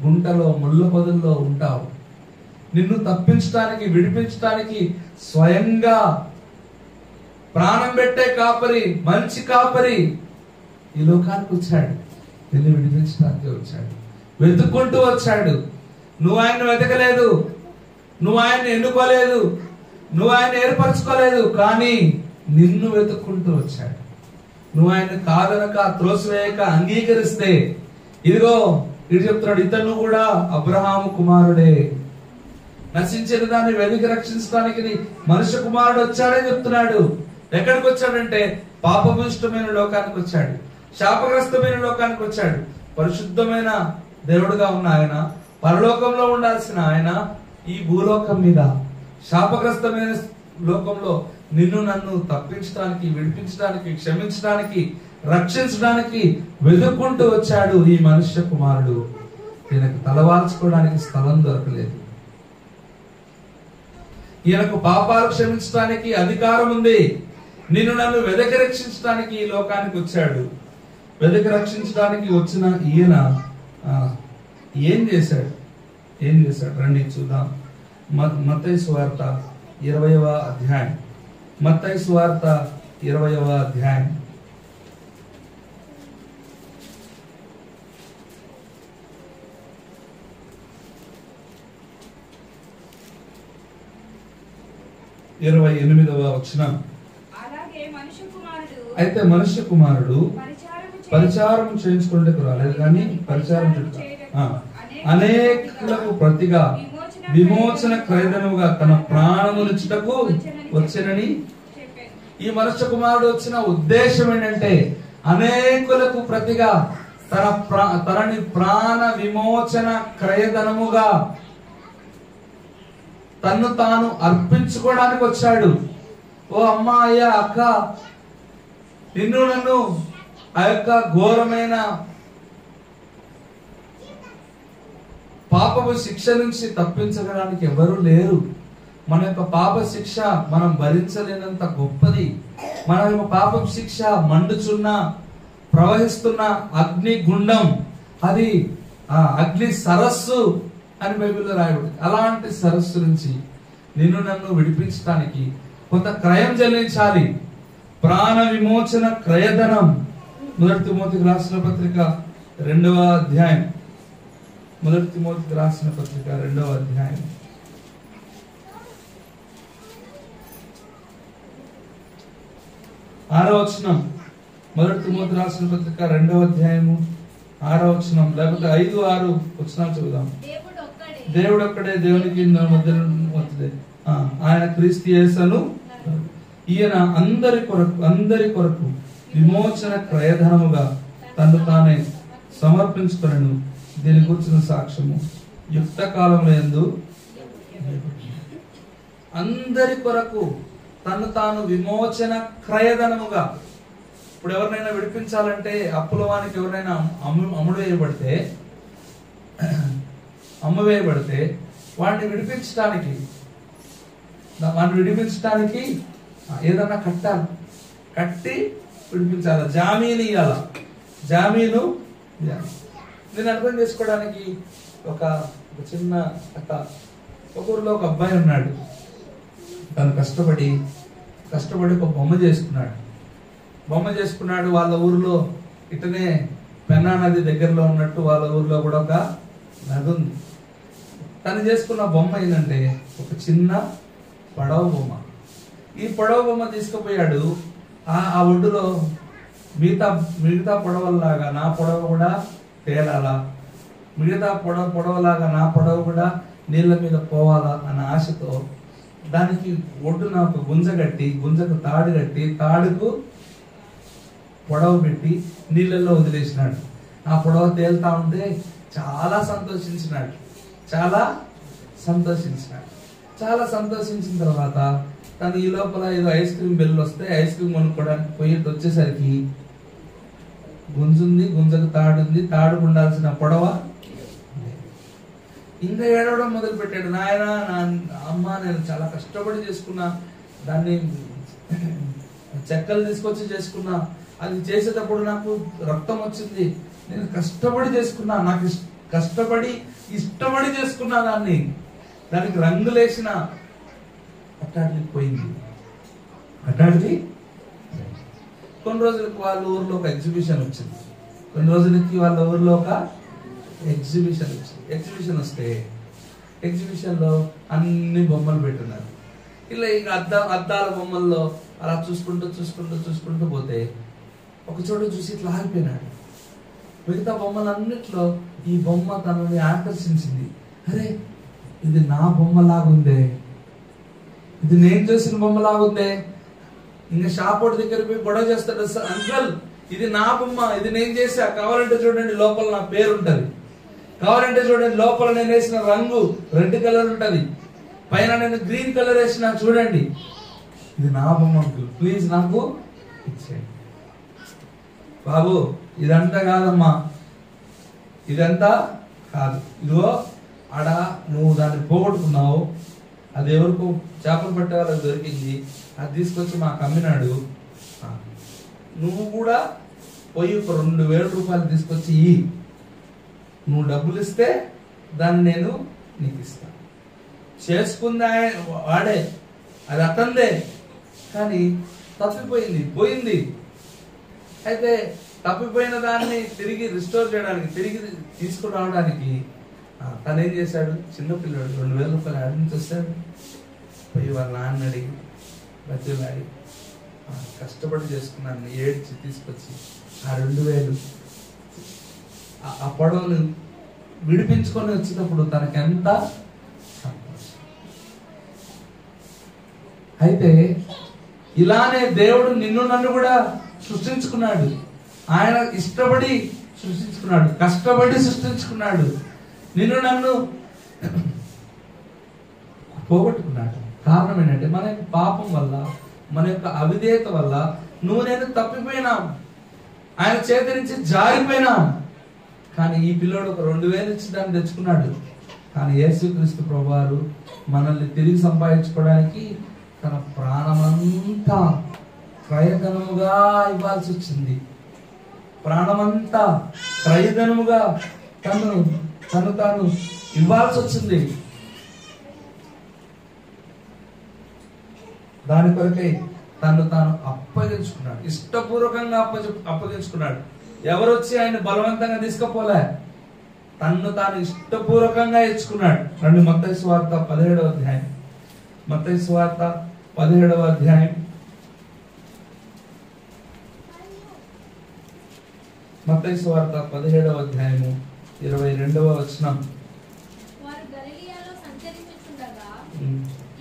గుంటలో ముళ్ళ పొదల్లో ఉంటావు. నిన్ను తప్పించడానికి, విడిపించడానికి స్వయంగా ప్రాణం పెట్టే కాపరి, మంచి కాపరి ఈ లోకానికి వచ్చాడు. నిన్ను విడిపించడానికి వచ్చాడు. వెతుక్కుంటూ వచ్చాడు. నువ్వు ఆయన్ని వెతకలేదు, నువ్వు ఆయన్ని ఎన్నుకోలేదు, నువ్వు ఆయన్ని ఏర్పరచుకోలేదు. కానీ నిన్ను వెతుక్కుంటూ వచ్చాడు. నువ్వు ఆయన్ని కాదనక, త్రోసివేయక, అంగీకరిస్తే ఇదిగో ఇటు చెప్తున్నాడు, ఇతను కూడా అబ్రహాము కుమారుడే. నశించిన దాన్ని వెలికి రక్షించడానికి మనుష్య కుమారుడు వచ్చాడని చెప్తున్నాడు. ఎక్కడికి వచ్చాడంటే పాపభూయిష్టమైన లోకానికి వచ్చాడు, శాపగ్రస్తమైన లోకానికి వచ్చాడు. పరిశుద్ధమైన దేవుడుగా ఉన్న ఆయన, పరలోకంలో ఉండాల్సిన ఆయన ఈ భూలోకం మీద శాపగ్రస్తమైన లోకంలో నిన్ను నన్ను తప్పించడానికి, విడిపించడానికి, క్షమించడానికి, రక్షించడానికి వెతుక్కుంటూ వచ్చాడు ఈ మనుష్య కుమారుడు. ఈయనకు తలవాల్చుకోవడానికి స్థలం దొరకలేదు. ఈయనకు పాపాలు క్షమించడానికి అధికారం ఉంది. నిన్ను నన్ను వెదకి రక్షించడానికి ఈ లోకానికి వచ్చాడు. వెదకి రక్షించడానికి వచ్చిన ఈయన ఏం చేశాడు? రండి చూద్దాం. మత్తయి సువార్త 20వ అధ్యాయం. మత్తయి సువార్త 20వ అధ్యాయం. ఇరవై 28వ వచనం. అయితే మనుష్య కుమారుడు పరిచారం చేయించుకుంటూ రాలేదు, కానీ పరిచారం అనేకులకు ప్రతిగా విమోచన క్రయధనముగా తన ప్రాణమునిచ్చుటకు వచ్చెనని. ఈ మనుష్య కుమారుడు వచ్చిన ఉద్దేశం ఏంటంటే అనేకులకు ప్రతిగా తనని ప్రాణ విమోచన క్రయధనముగా తన్ను తాను అర్పించుకోవడానికి వచ్చాడు. ఓ అమ్మ, అయ్యా, అక్క, నిన్ను నన్ను ఆ యొక్క ఘోరమైన పాపపు శిక్ష నుంచి తప్పించడానికి ఎవరు లేరు. మన యొక్క పాప శిక్ష మనం భరించలేనంత గొప్పది. మన యొక్క పాప శిక్ష మండుచున్న ప్రవహిస్తున్న అగ్ని గుండం, అది అగ్ని సరస్సు అని బైబిల్లో రాయబడింది. అలాంటి సరస్సు నుంచి నిన్ను నన్ను విడిపించడానికి కొంత క్రయం చెల్లించాలి. ప్రాణ విమోచన క్రయధనం. 1 తిమోతికి రాసిన పత్రిక 2వ అధ్యాయం. 1 తిమోతికి రాసిన పత్రిక 2వ అధ్యాయం 6వ వచనం. 1 తిమోతి రాసిన పత్రిక 2వ అధ్యాయము 6వ వచనం, లేకపోతే 5, 6 వచనాలు చదువుదాం. దేవుడు ఒక్కడే, దేవునికి మధ్య ఆయన క్రీస్తు యేసును, ఈయన అందరి కొరకు విమోచన క్రయధనముగా తను తానే సమర్పించుకొనెను. దీని గురించిన సాక్ష్యము యుక్త కాలంలో యందు అందరి కొరకు తను తాను విమోచన క్రయధనముగా. ఇప్పుడు ఎవరినైనా విడిపించాలంటే, అప్పులవానికి ఎవరైనా అమ్మవేయబడితే వాడిని విడిపించడానికి ఏదన్నా కట్టి విడిపించాల, జామీను ఇవ్వాల. జామీను నేను అర్థం చేసుకోవడానికి ఒక చిన్న ఒక ఊరిలో ఒక అబ్బాయి ఉన్నాడు. తను కష్టపడి ఒక బొమ్మ చేసుకున్నాడు. వాళ్ళ ఊరిలో ఇటనే పెన్నా నది దగ్గరలో ఉన్నట్టు వాళ్ళ ఊరిలో కూడా ఒక నది ఉంది. తను చేసుకున్న బొమ్మ ఏంటంటే ఒక చిన్న పడవ బొమ్మ. ఈ పడవ బొమ్మ తీసుకుపోయాడు. ఆ ఒడ్డులో మిగతా పొడవల్లాగా నా పొడవ కూడా తేలాలా, మిగతా పొడవలాగా నా పొడవ కూడా నీళ్ళ మీద పోవాలా అన్న ఆశతో దానికి ఒడ్డున ఒక గుంజకు తాడు కట్టి, తాడుకు పొడవ పెట్టి నీళ్ళల్లో వదిలేసినాడు. ఆ పొడవ తేలుతా ఉంటే చాలా సంతోషించినాడు. చాలా సంతోషించిన తర్వాత తను ఈ లోపల ఏదో ఐస్ క్రీమ్ బెల్ వస్తే ఐస్ క్రీమ్ కొనుక్కోవడానికి వచ్చేసరికి గుంజుంది, గుంజకు తాడుంది, తాడుకు ఉండాల్సిన పొడవ ఇంకా ఏడవడం మొదలు పెట్టాడు. నాయన, అమ్మ, నేను చాలా కష్టపడి చేసుకున్నా, దాన్ని చెక్కలు తీసుకొచ్చి చేసుకున్నా, అది చేసేటప్పుడు నాకు రక్తం వచ్చింది, నేను కష్టపడి చేసుకున్నా, నాకు ఇష్టపడి చేసుకున్నా, దానికి రంగులేసిన అట్టాడికి పోయింది. కొన్ని రోజులకి వాళ్ళ ఊర్లో ఒక ఎగ్జిబిషన్ వచ్చింది. ఎగ్జిబిషన్ వస్తే ఎగ్జిబిషన్ లో అన్ని బొమ్మలు పెట్టున్నారు. ఇలా ఇక అద్దాల బొమ్మల్లో అలా చూసుకుంటూ పోతే ఒక చోట చూసి ఇట్లా ఆగిపోయినాడు. మిగతా బొమ్మలన్నిట్లో ఈ బొమ్మ తనని ఆకర్షించింది. అరే, ఇది నా బొమ్మలాగుందే, ఇది నేను చేసిన బొమ్మలాగుందే. ఇంకా షాప్ దగ్గర పోయి గొడవ చేస్తాడు. అంకల్, ఇది నా బొమ్మ, ఇది నేను చేసా, కావాలంటే చూడండి లోపల నా పేరు ఉంటది, కావాలంటే చూడండి లోపల నేను వేసిన రంగు రెడ్ కలర్ ఉంటది, పైన నేను గ్రీన్ కలర్ వేసిన, చూడండి, ఇది నా బొమ్మ అంకుల్, ప్లీజ్ నాకు ఇచ్చేయండి. బాబు, ఇదంతా కాదమ్మా, ఇదంతా కాదు, ఇదిగో ఆడ నువ్వు దాన్ని పోగొట్టుకున్నావు, అది ఎవరికో చేపలు పట్టే వాళ్ళకి దొరికింది, అది తీసుకొచ్చి మాకు అమ్మినాడు, నువ్వు కూడా పోయి ఒక 2000 రూపాయలు తీసుకొచ్చి నువ్వు డబ్బులు ఇస్తే దాన్ని నేను నీకు ఇస్తాను. చేసుకుందా వాడే, అది అతందే, కానీ పోయింది. అయితే తప్పిపోయిన దాన్ని తిరిగి రిస్టోర్ చేయడానికి, తిరిగి తీసుకురావడానికి తను ఏం చేశాడు? చిన్నపిల్లడు 2000 రూపాయలు ఆడి నుంచి వస్తాడు, పోయి వాళ్ళ నాన్న అడిగి బతిలాడి కష్టపడి చేసుకున్నాను, ఏడ్చి తీసుకొచ్చి ఆ 2000 ఆ పొడవను విడిపించుకొని వచ్చినప్పుడు తనకెంత సంతోషం. అయితే ఇలానే దేవుడు నిన్ను నన్ను కూడా సృష్టించుకున్నాడు. ఆయన ఇష్టపడి సృష్టించుకున్నాడు, కష్టపడి సృష్టించుకున్నాడు. నిన్ను నన్ను పోగొట్టుకున్నాడు. కారణం ఏంటంటే మన యొక్క పాపం వల్ల, మన యొక్క అవిధేయత వల్ల నువ్వు నేను తప్పిపోయినాం, ఆయన చేతి నుంచి జారిపోయినాం. కానీ ఈ పిల్లోడు ఒక 2000 ఇచ్చి దాన్ని తెచ్చుకున్నాడు. కానీ యేసుక్రీస్తు ప్రభువారు మనల్ని తిరిగి సంపాదించుకోవడానికి తన ప్రాణమంతా క్రయధనముగా ఇవ్వాల్సి వచ్చింది. ప్రాణమంతా క్రయధనముగా తను తాను ఇవ్వాల్సి వచ్చింది. దాని కొరకై తను తాను అప్పగించుకున్నాడు, ఇష్టపూర్వకంగా అప్పగించుకున్నాడు. ఎవరు వచ్చి ఆయన బలవంతంగా తీసుకుపోలే, తన్ను తాను ఇష్టపూర్వకంగా ఇచ్చుకున్నాడు. రండి మత్తయి సువార్త 17వ అధ్యాయం. మత్తయి సువార్త 17వ అధ్యాయం. మత్తయి సువార్త 17వ అధ్యాయము 22వ వచనం. వారు గలిలయలో సంచరించుచుండగా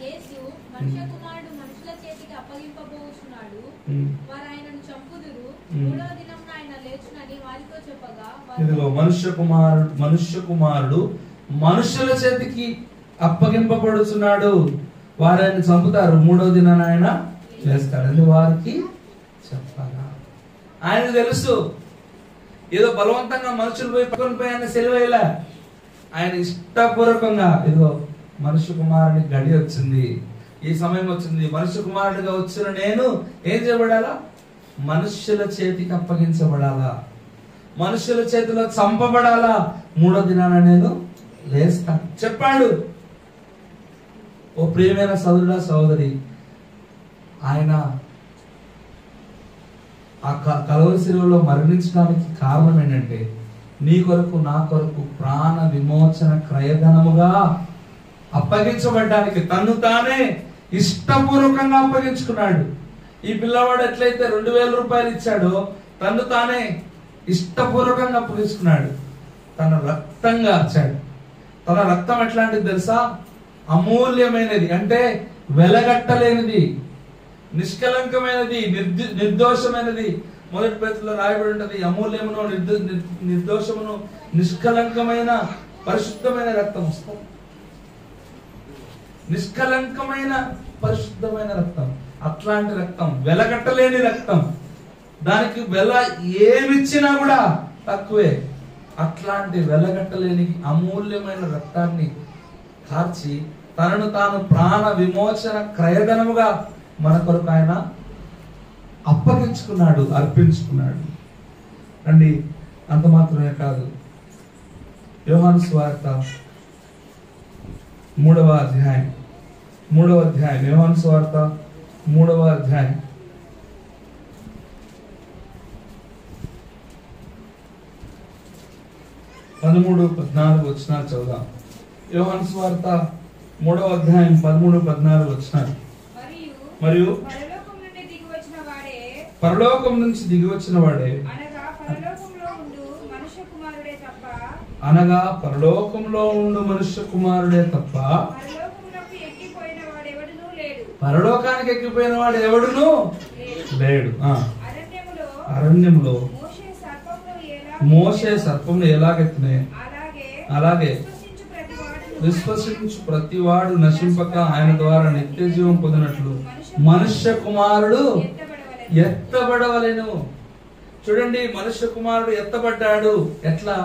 యేసు మనుష్య కుమారుడు మనుషుల చేతికి అప్పగింపబోచున్నాడు, వారు ఆయనను చంపుదురు, మూడవ దినమున ఆయన లేచునని వారితో చెప్పగా, ఇదిగో మనుష్య కుమారుడు మనుషుల చేతికి అప్పగింపబడుచున్నాడు, వారు ఆయన చంపుతారు, మూడవ దినాన ఆయన లేస్తాడని వారికి చెప్పాలా? ఆయనకు తెలుసు, ఏదో బలవంతంగా మనుషులు పోయి ఆయన సెలవేలా, ఆయన ఇష్టపూర్వకంగా ఇదిగో మనుష్య కుమారుని గడి వచ్చింది, ఈ సమయం వచ్చింది, మనుష్య కుమారుడిగా వచ్చిన నేను ఏం చేయబడాలా? మనుష్యుల చేతికి అప్పగించబడాలా, మనుష్యుల చేతిలో చంపబడాలా, మూడో దినాన నేను లేస్తాను చెప్పాడు. ఓ ప్రియమైన సోదరుడా సోదరి, ఆయన ఆ కలువరి శిలువలో మరణించడానికి కారణం ఏంటంటే నీ కొరకు నా కొరకు ప్రాణ విమోచన క్రయధనముగా అప్పగించబడ్డానికి తన్ను తానే ఇష్టపూర్వకంగా అప్పగించుకున్నాడు. ఈ పిల్లవాడు ఎట్లయితే 2000 రూపాయలు ఇచ్చాడో తన్ను తానే ఇష్టపూర్వకంగా అప్పగించుకున్నాడు. తన రక్తంగా వచ్చాడు. తన రక్తం ఎట్లాంటిది తెలుసా? అమూల్యమైనది, అంటే వెలగట్టలేనిది, నిష్కలంకమైనది, నిర్దోషమైనది. మొదటి పేతులో రాయబడి ఉంటది, అమూల్యమును నిర్దోషమును నిష్కలంకమైన పరిశుద్ధమైన రక్తం వస్తుంది. నిష్కలంకమైన పరిశుద్ధమైన రక్తం, అట్లాంటి రక్తం, వెలగట్టలేని రక్తం, దానికి వెల ఏమిచ్చినా కూడా తక్కువే. అట్లాంటి వెలగట్టలేని అమూల్యమైన రక్తాన్ని కార్చి తనను తాను ప్రాణ విమోచన క్రయధనముగా మన కొరకు ఆయన అప్పగించుకున్నాడు, అర్పించుకున్నాడు. అండి అంత మాత్రమే కాదు, యోహాను సువార్త 3వ అధ్యాయం, యోహాను సువార్త 3వ అధ్యాయం 13-14 వచనాలు చదువుదాం. యోహాను సువార్త 3వ అధ్యాయం 13-14 వచనాలు. మరియు పరలోకం నుంచి దిగి వచ్చిన వాడే, అనగా పరలోకంలో ఉండు మనుష్య కుమారుడే తప్ప పరలోకానికి ఎక్కిపోయిన వాడు ఎవడును లేడు. అరణ్యంలో మోషే సర్పమును ఎలాగెత్తినే అలాగే విశ్వసించు ప్రతివాడు నశింపక ఆయన ద్వారా నిత్య జీవం పొందినట్లు మనుష్య కుమారుడు ఎత్తబడవలెను. చూడండి, మనుష్య కుమారుడు ఎత్తబడ్డాడు. ఎట్లా?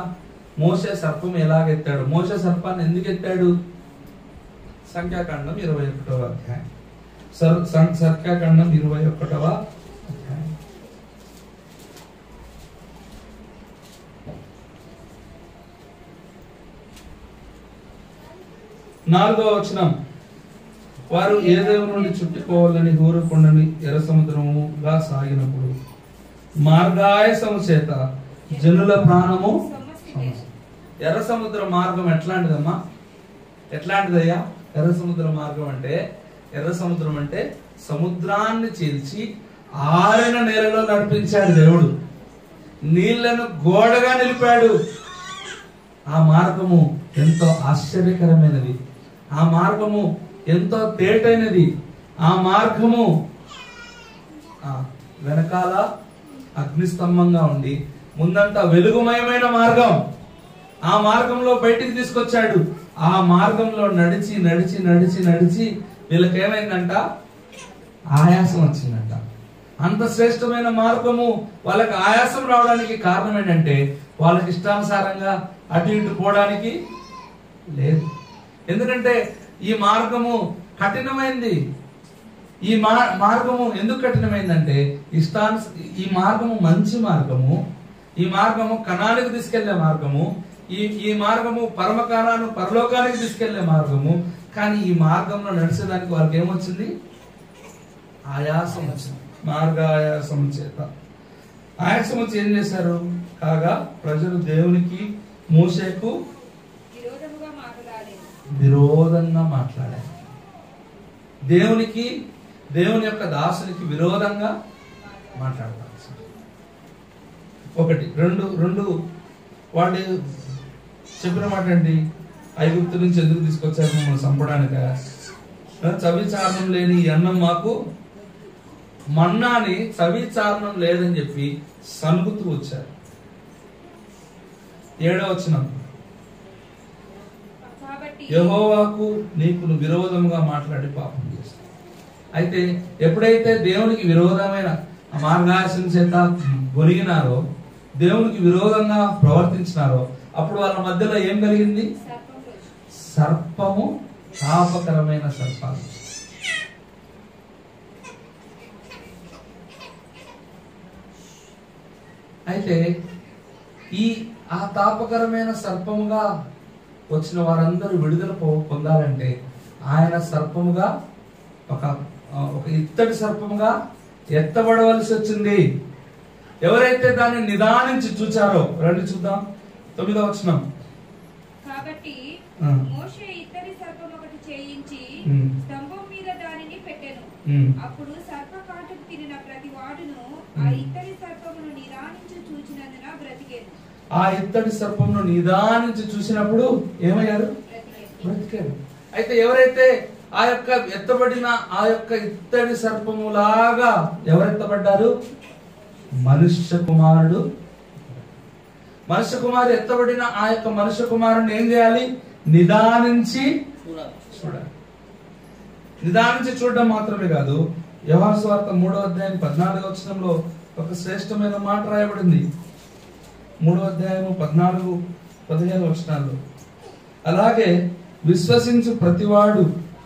మోషే సర్పం ఎలాగెత్తాడు? మోషే సర్పాన్ని ఎందుకు ఎత్తాడు? సంఖ్యాకాండం 21వ అధ్యాయం. సంఖ్యాకాండం 21వ అధ్యాయం. నాలుగవ వచనం. వారు ఏదేవు నుండి చుట్టుకోవాలని దూరకుండని ఎర్ర సముద్రముగా సాగినప్పుడు మార్గాయసము చేత జనుల ప్రాణము. ఎర్ర సముద్ర మార్గం ఎట్లాంటిదమ్మా? ఎట్లాంటిదయ్యా ఎర్ర సముద్ర మార్గం అంటే? ఎర్ర సముద్రం అంటే సముద్రాన్ని చీల్చి ఆరిన నేలలో నడిపించాడు దేవుడు, నీళ్లను గోడగా నిలిపాడు. ఆ మార్గము ఎంతో ఆశ్చర్యకరమైనది, ఆ మార్గము ఎంతో తేటైనది, ఆ మార్గము వెనకాల అగ్నిస్తంభంగా ఉండి ముందంతా వెలుగుమయమైన మార్గం. ఆ మార్గంలో బయటికి తీసుకొచ్చాడు. ఆ మార్గంలో నడిచి నడిచి నడిచి నడిచి వీళ్ళకేమైందంట? ఆయాసం వచ్చిందంట. అంత శ్రేష్టమైన మార్గము వాళ్ళకి ఆయాసం రావడానికి కారణం ఏంటంటే వాళ్ళకి ఇష్టానుసారంగా అటు ఇటు పోవడానికి లేదు. ఎందుకంటే ఈ మార్గము కఠినమైంది. ఈ మార్గము ఎందుకు కఠినమైందంటే ఈ మార్గము మంచి మార్గము, ఈ మార్గము కణానికి తీసుకెళ్లే మార్గము, ఈ మార్గము పరలోకానికి తీసుకెళ్లే మార్గము. కానీ ఈ మార్గంలో నడిచేదానికి వాళ్ళకి ఏమొచ్చింది? ఆయాసం వచ్చింది. మార్గాయాసం చేత ఆయాసం వచ్చి ఏం చేశారు? కాగా ప్రజలు దేవునికి మోషేకు విరోధంగా మాట్లాడారు. దేవుని యొక్క దాసునికి విరోధంగా మాట్లాడతారు. ఒకటి రెండు వాళ్ళు చెప్పిన మాట ఏంటి? ఐగుప్తు నుంచి ఎందుకు తీసుకొచ్చారు మమ్మల్ని చంపడానిక? చవిచారణం లేని ఈ అన్నం మాకు మన్నాని చవిచారణం లేదని చెప్పి సనుగుతూ వచ్చారు. 7వ వచనం, యెహోవాకు నీకు విరోధముగా మాట్లాడి పాపం చేస్తావు. అయితే ఎప్పుడైతే దేవునికి విరోధమైన మార్గాశం చేత గొనిగినారో, దేవునికి విరోధంగా ప్రవర్తించినారో, అప్పుడు వాళ్ళ మధ్యలో ఏం కలిగింది? సర్పము, తాపకరమైన సర్పాలు. అయితే ఆ తాపకరమైన సర్పముగా వచ్చిన వారందరూ విడుదల పొందాలంటే ఆయన సర్పముగా ఒక ఇత్తడి సర్పముగా ఎత్తబడవలసి వచ్చింది. ఎవరైతే దాన్ని నిదానించి చూచారో, రండి చూద్దాం 9వ వచనం. కాబట్టి మోషే ఇత్తడి సర్పం ఒకటి చేయించి స్తంభం మీద దానిని పెట్టెను. అప్పుడు సర్పకాటుకు తిరిగిన ప్రతి వాడును ఆ ఇత్తడి సర్పమును నిదానించి చూచినందున బ్రతికేను. ఆ ఇత్తడి సర్పమును నిదానించి చూసినప్పుడు ఏమయ్యారు? బ్రతికారు. అయితే ఎవరైతే ఆ యొక్క ఎత్తబడిన ఆ యొక్క ఇత్తడి సర్పములాగా ఎవరెత్తబడ్డారు? మనుష్య కుమారుడు ఎత్తబడిన ఆ యొక్క మనుష్య కుమారుని ఏం చేయాలి? నిదానించి చూడాలి. నిదానించి చూడడం మాత్రమే కాదు, యోహాను సువార్త 3వ అధ్యాయం 14వ వచనంలో ఒక శ్రేష్టమైన మాట రాయబడింది. 3వ అధ్యాయం 14-15 వచనాల్లో, అలాగే విశ్వసించు ప్రతివాడు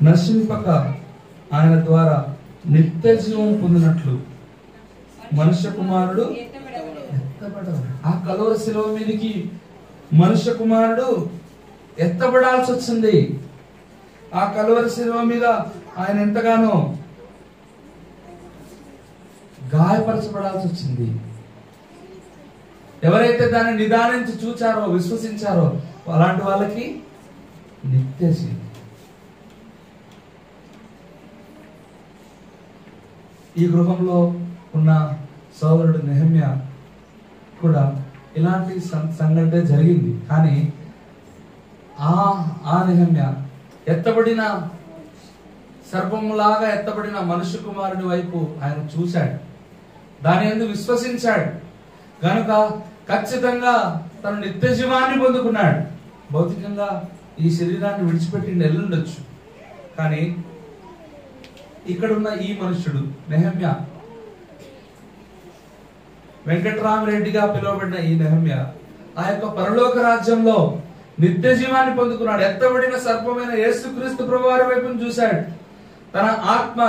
నశింపక ఆయన ద్వారా నిత్య జీవం పొందినట్లు మనుష్య కుమారుడు ఎత్తబడాలి. ఆ కలువరి శిలువ మీదకి మనుష్య కుమారుడు ఎత్తబడాల్సి వచ్చింది. ఆ కలువరి శిలువ మీద ఆయన ఎంతగానో గాయపరచబడాల్సి వచ్చింది. ఎవరైతే దాన్ని నిదానించి చూచారో, విశ్వసించారో అలాంటి వాళ్ళకి నిత్య జీవం. ఈ గృహంలో ఉన్న సోదరుడు నెహెమ్యా కూడా ఇలాంటి సంఘటన జరిగింది. కానీ ఆ నెహెమ్యా ఎత్తబడిన సర్పంలాగా ఎత్తబడిన మనుష్య కుమారుని వైపు ఆయన చూశాడు, దాని యందు విశ్వసించాడు కనుక ఖచ్చితంగా తను నిత్య జీవాన్ని పొందుకున్నాడు. భౌతికంగా ఈ శరీరాన్ని విడిచిపెట్టి వెళ్ళుండొచ్చు, కానీ ఇక్కడున్న ఈ మనుష్యుడు నెహెమ్యా, వెంకటరామరెడ్డిగా పిలువబడిన ఈ నెహెమ్యా ఆ యొక్క పరలోక రాజ్యంలో నిత్య జీవాన్ని పొందుకున్నాడు. ఎత్తబడిన సర్పమైన యేసుక్రీస్తు ప్రభువారి వైపు చూశాడు. తన ఆత్మ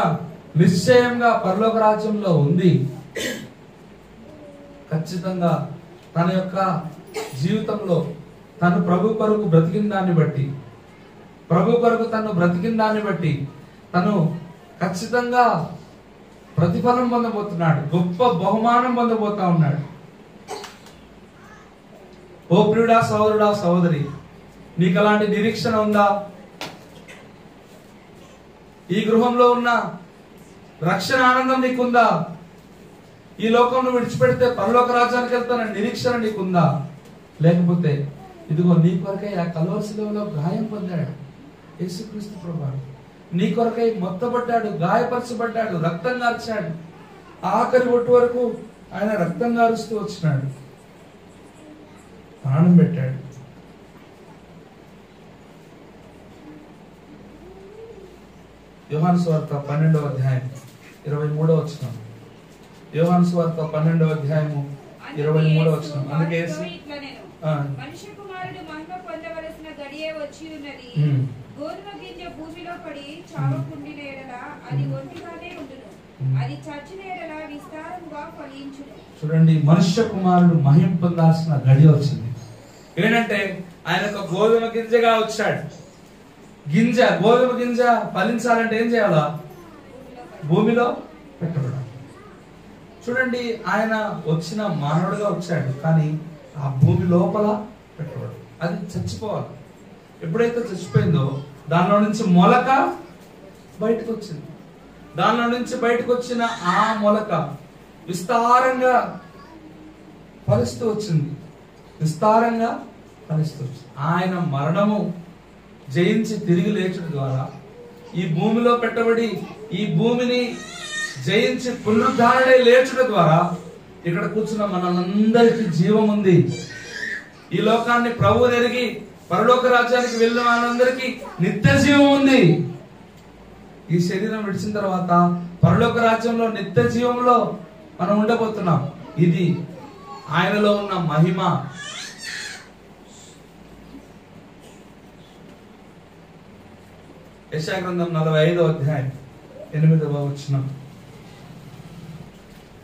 నిశ్చయంగా పరలోక రాజ్యంలో ఉంది. ఖచ్చితంగా తన యొక్క జీవితంలో తను ప్రభు కొరకు బ్రతికిన దాన్ని బట్టి తను ఖచ్చితంగా ప్రతిఫలం పొందబోతున్నాడు, గొప్ప బహుమానం పొందబోతా ఉన్నాడు. ఓ ప్రియుడా, సహోదరుడా, సహోదరి, నీకు అలాంటి నిరీక్షణ ఉందా? ఈ గృహంలో ఉన్న రక్షణ ఆనందం నీకుందా? ఈ లోకంలో విడిచిపెడితే పరలోక రాజ్యానికి వెళ్తాన నిరీక్షణ నీకుందా? లేకపోతే ఇదిగో నీ కొరకై ఆ కలువరి శిలువలో గాయం పొందాడు యేసుక్రీస్తు ప్రభువు. నీ కొరకై మొత్తబడ్డాడు, గాయపరచబడ్డాడు, రక్తం గార్చాడు. ఆఖరి ఒట్టు వరకు ఆయన రక్తం గారుస్తూ వచ్చినాడు, ప్రాణం పెట్టాడు. యోహాను సువార్త 12వ అధ్యాయం 23వ వచనం. యోహాను సువార్త 12వ అధ్యాయము 23వ వచనం. అందుకే మనుష్య కుమారుడు మహిమ పొందవలసిన గడియే వచ్చి ఉన్నది. గోధుమ గింజ భూమిలో పడి చావకుండిన ఎడల అది ఒంటిగానే ఉండును, అది చచ్చిన ఎడల విస్తారముగా ఫలించును. చూడండి, మనుష్య కుమారుడు మహిమ పొందాల్సిన గడియ వచ్చింది. ఏంటంటే ఆయన ఒక గోధుమ గింజగా వచ్చాడు. గోధుమ గింజ ఫలించాలంటే ఏం చేయాలా? భూమిలో పెట్టబడాలి. చూడండి, ఆయన వచ్చిన మానవుడిగా వచ్చాడు, కానీ ఆ భూమి లోపల పెట్టబడు. అది చచ్చిపోవాలి. ఎప్పుడైతే చచ్చిపోయిందో దానిలో నుంచి మొలక బయటకు వచ్చింది. దానిలో నుంచి బయటకు వచ్చిన ఆ మొలక విస్తారంగా ఫలిస్తూ వచ్చింది. విస్తారంగా ఫలిస్తూ వచ్చింది. ఆయన మరణము జయించి తిరిగి లేచడం ద్వారా ఈ భూమిలో పెట్టబడి ఈ భూమిని జయించి పునరుద్ధారణై లేచడం ద్వారా ఇక్కడ కూర్చున్న మనందరికీ జీవం ఉంది. ఈ లోకాన్ని ప్రభువు ఎరిగి పరలోక రాజ్యానికి వెళ్ళిన వాళ్ళందరికీ నిత్య జీవం ఉంది. ఈ శరీరం విడిచిన తర్వాత పరలోక రాజ్యంలో నిత్య జీవంలో మనం ఉండబోతున్నాం. ఇది ఆయనలో ఉన్న మహిమ. యెషయా గ్రంథం 45వ అధ్యాయం 8వ వచనం.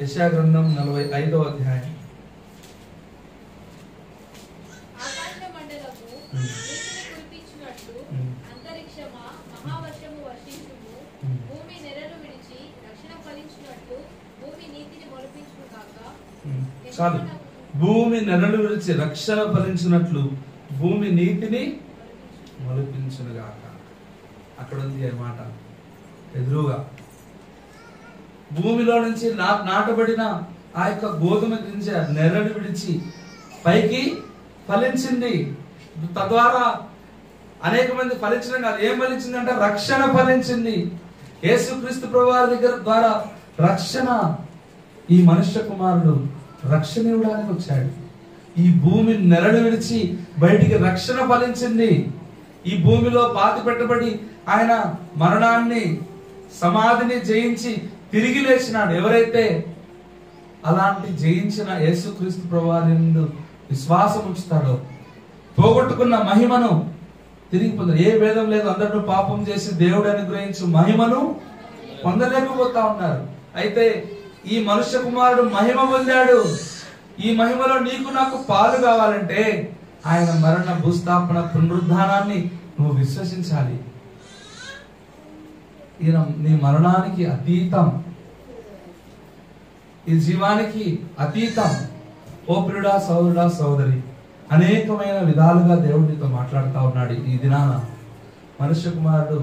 యెషయా గ్రంథం 45వ అధ్యాయం. ఆకాశమండలము నీటిని కురిపించినట్లు అంతరిక్షమా మహావర్షము వర్షించుము. భూమి నెరలు విడిచి రక్షణ ఫలించినట్లు భూమి నీతిని మొలిపించును గాక. చాలు. భూమి నెరలు విడిచి రక్షణ ఫలించినట్లు భూమి నీతిని మొలిపించును గాక. అక్కడ ఉంది అన్నమాట ఎదురుగా. భూమిలో నుంచి నాటబడిన ఆ యొక్క గోధుమ గింజ నెరలు విడిచి పైకి ఫలించింది. తద్వారా అనేక మంది ఫలించడం కాదు, ఏం ఫలించిందంటే రక్షణ ఫలించింది. యేసుక్రీస్తు ప్రభువారి దగ్గర ద్వారా రక్షణ. ఈ మనుష్య కుమారుడు రక్షణ ఇవ్వడానికి వచ్చాడు. ఈ భూమి నెరడు విడిచి బయటికి రక్షణ ఫలించింది. ఈ భూమిలో పాతి పెట్టబడి ఆయన మరణాన్ని సమాధిని జయించి తిరిగి లేచినాడు. ఎవరైతే అలాంటి జయించిన యేసుక్రీస్తు ప్రభువారి యందు విశ్వాసం ఉంచుతాడో పోగొట్టుకున్న మహిమను తిరిగి పొందారు. ఏ భేదం లేదు, అందరూ పాపం చేసి దేవుడు అనుగ్రహించు మహిమను పొందలేకపోతా ఉన్నారు. అయితే ఈ మనుష్య కుమారుడు మహిమ పొందాడు. ఈ మహిమలో నీకు నాకు పాలు కావాలంటే ఆయన మరణ భూస్థాపన పునరుద్ధానాన్ని నువ్వు విశ్వసించాలి. ఈయన నీ మరణానికి అతీతం, ఈ జీవానికి అతీతం. ఓ ప్రియుడా, సోదరుడా, సోదరి, అనేకమైన విధాలుగా దేవుడితో మాట్లాడుతూ ఉన్నాడు. ఈ దినాన మనుష్య కుమారుడు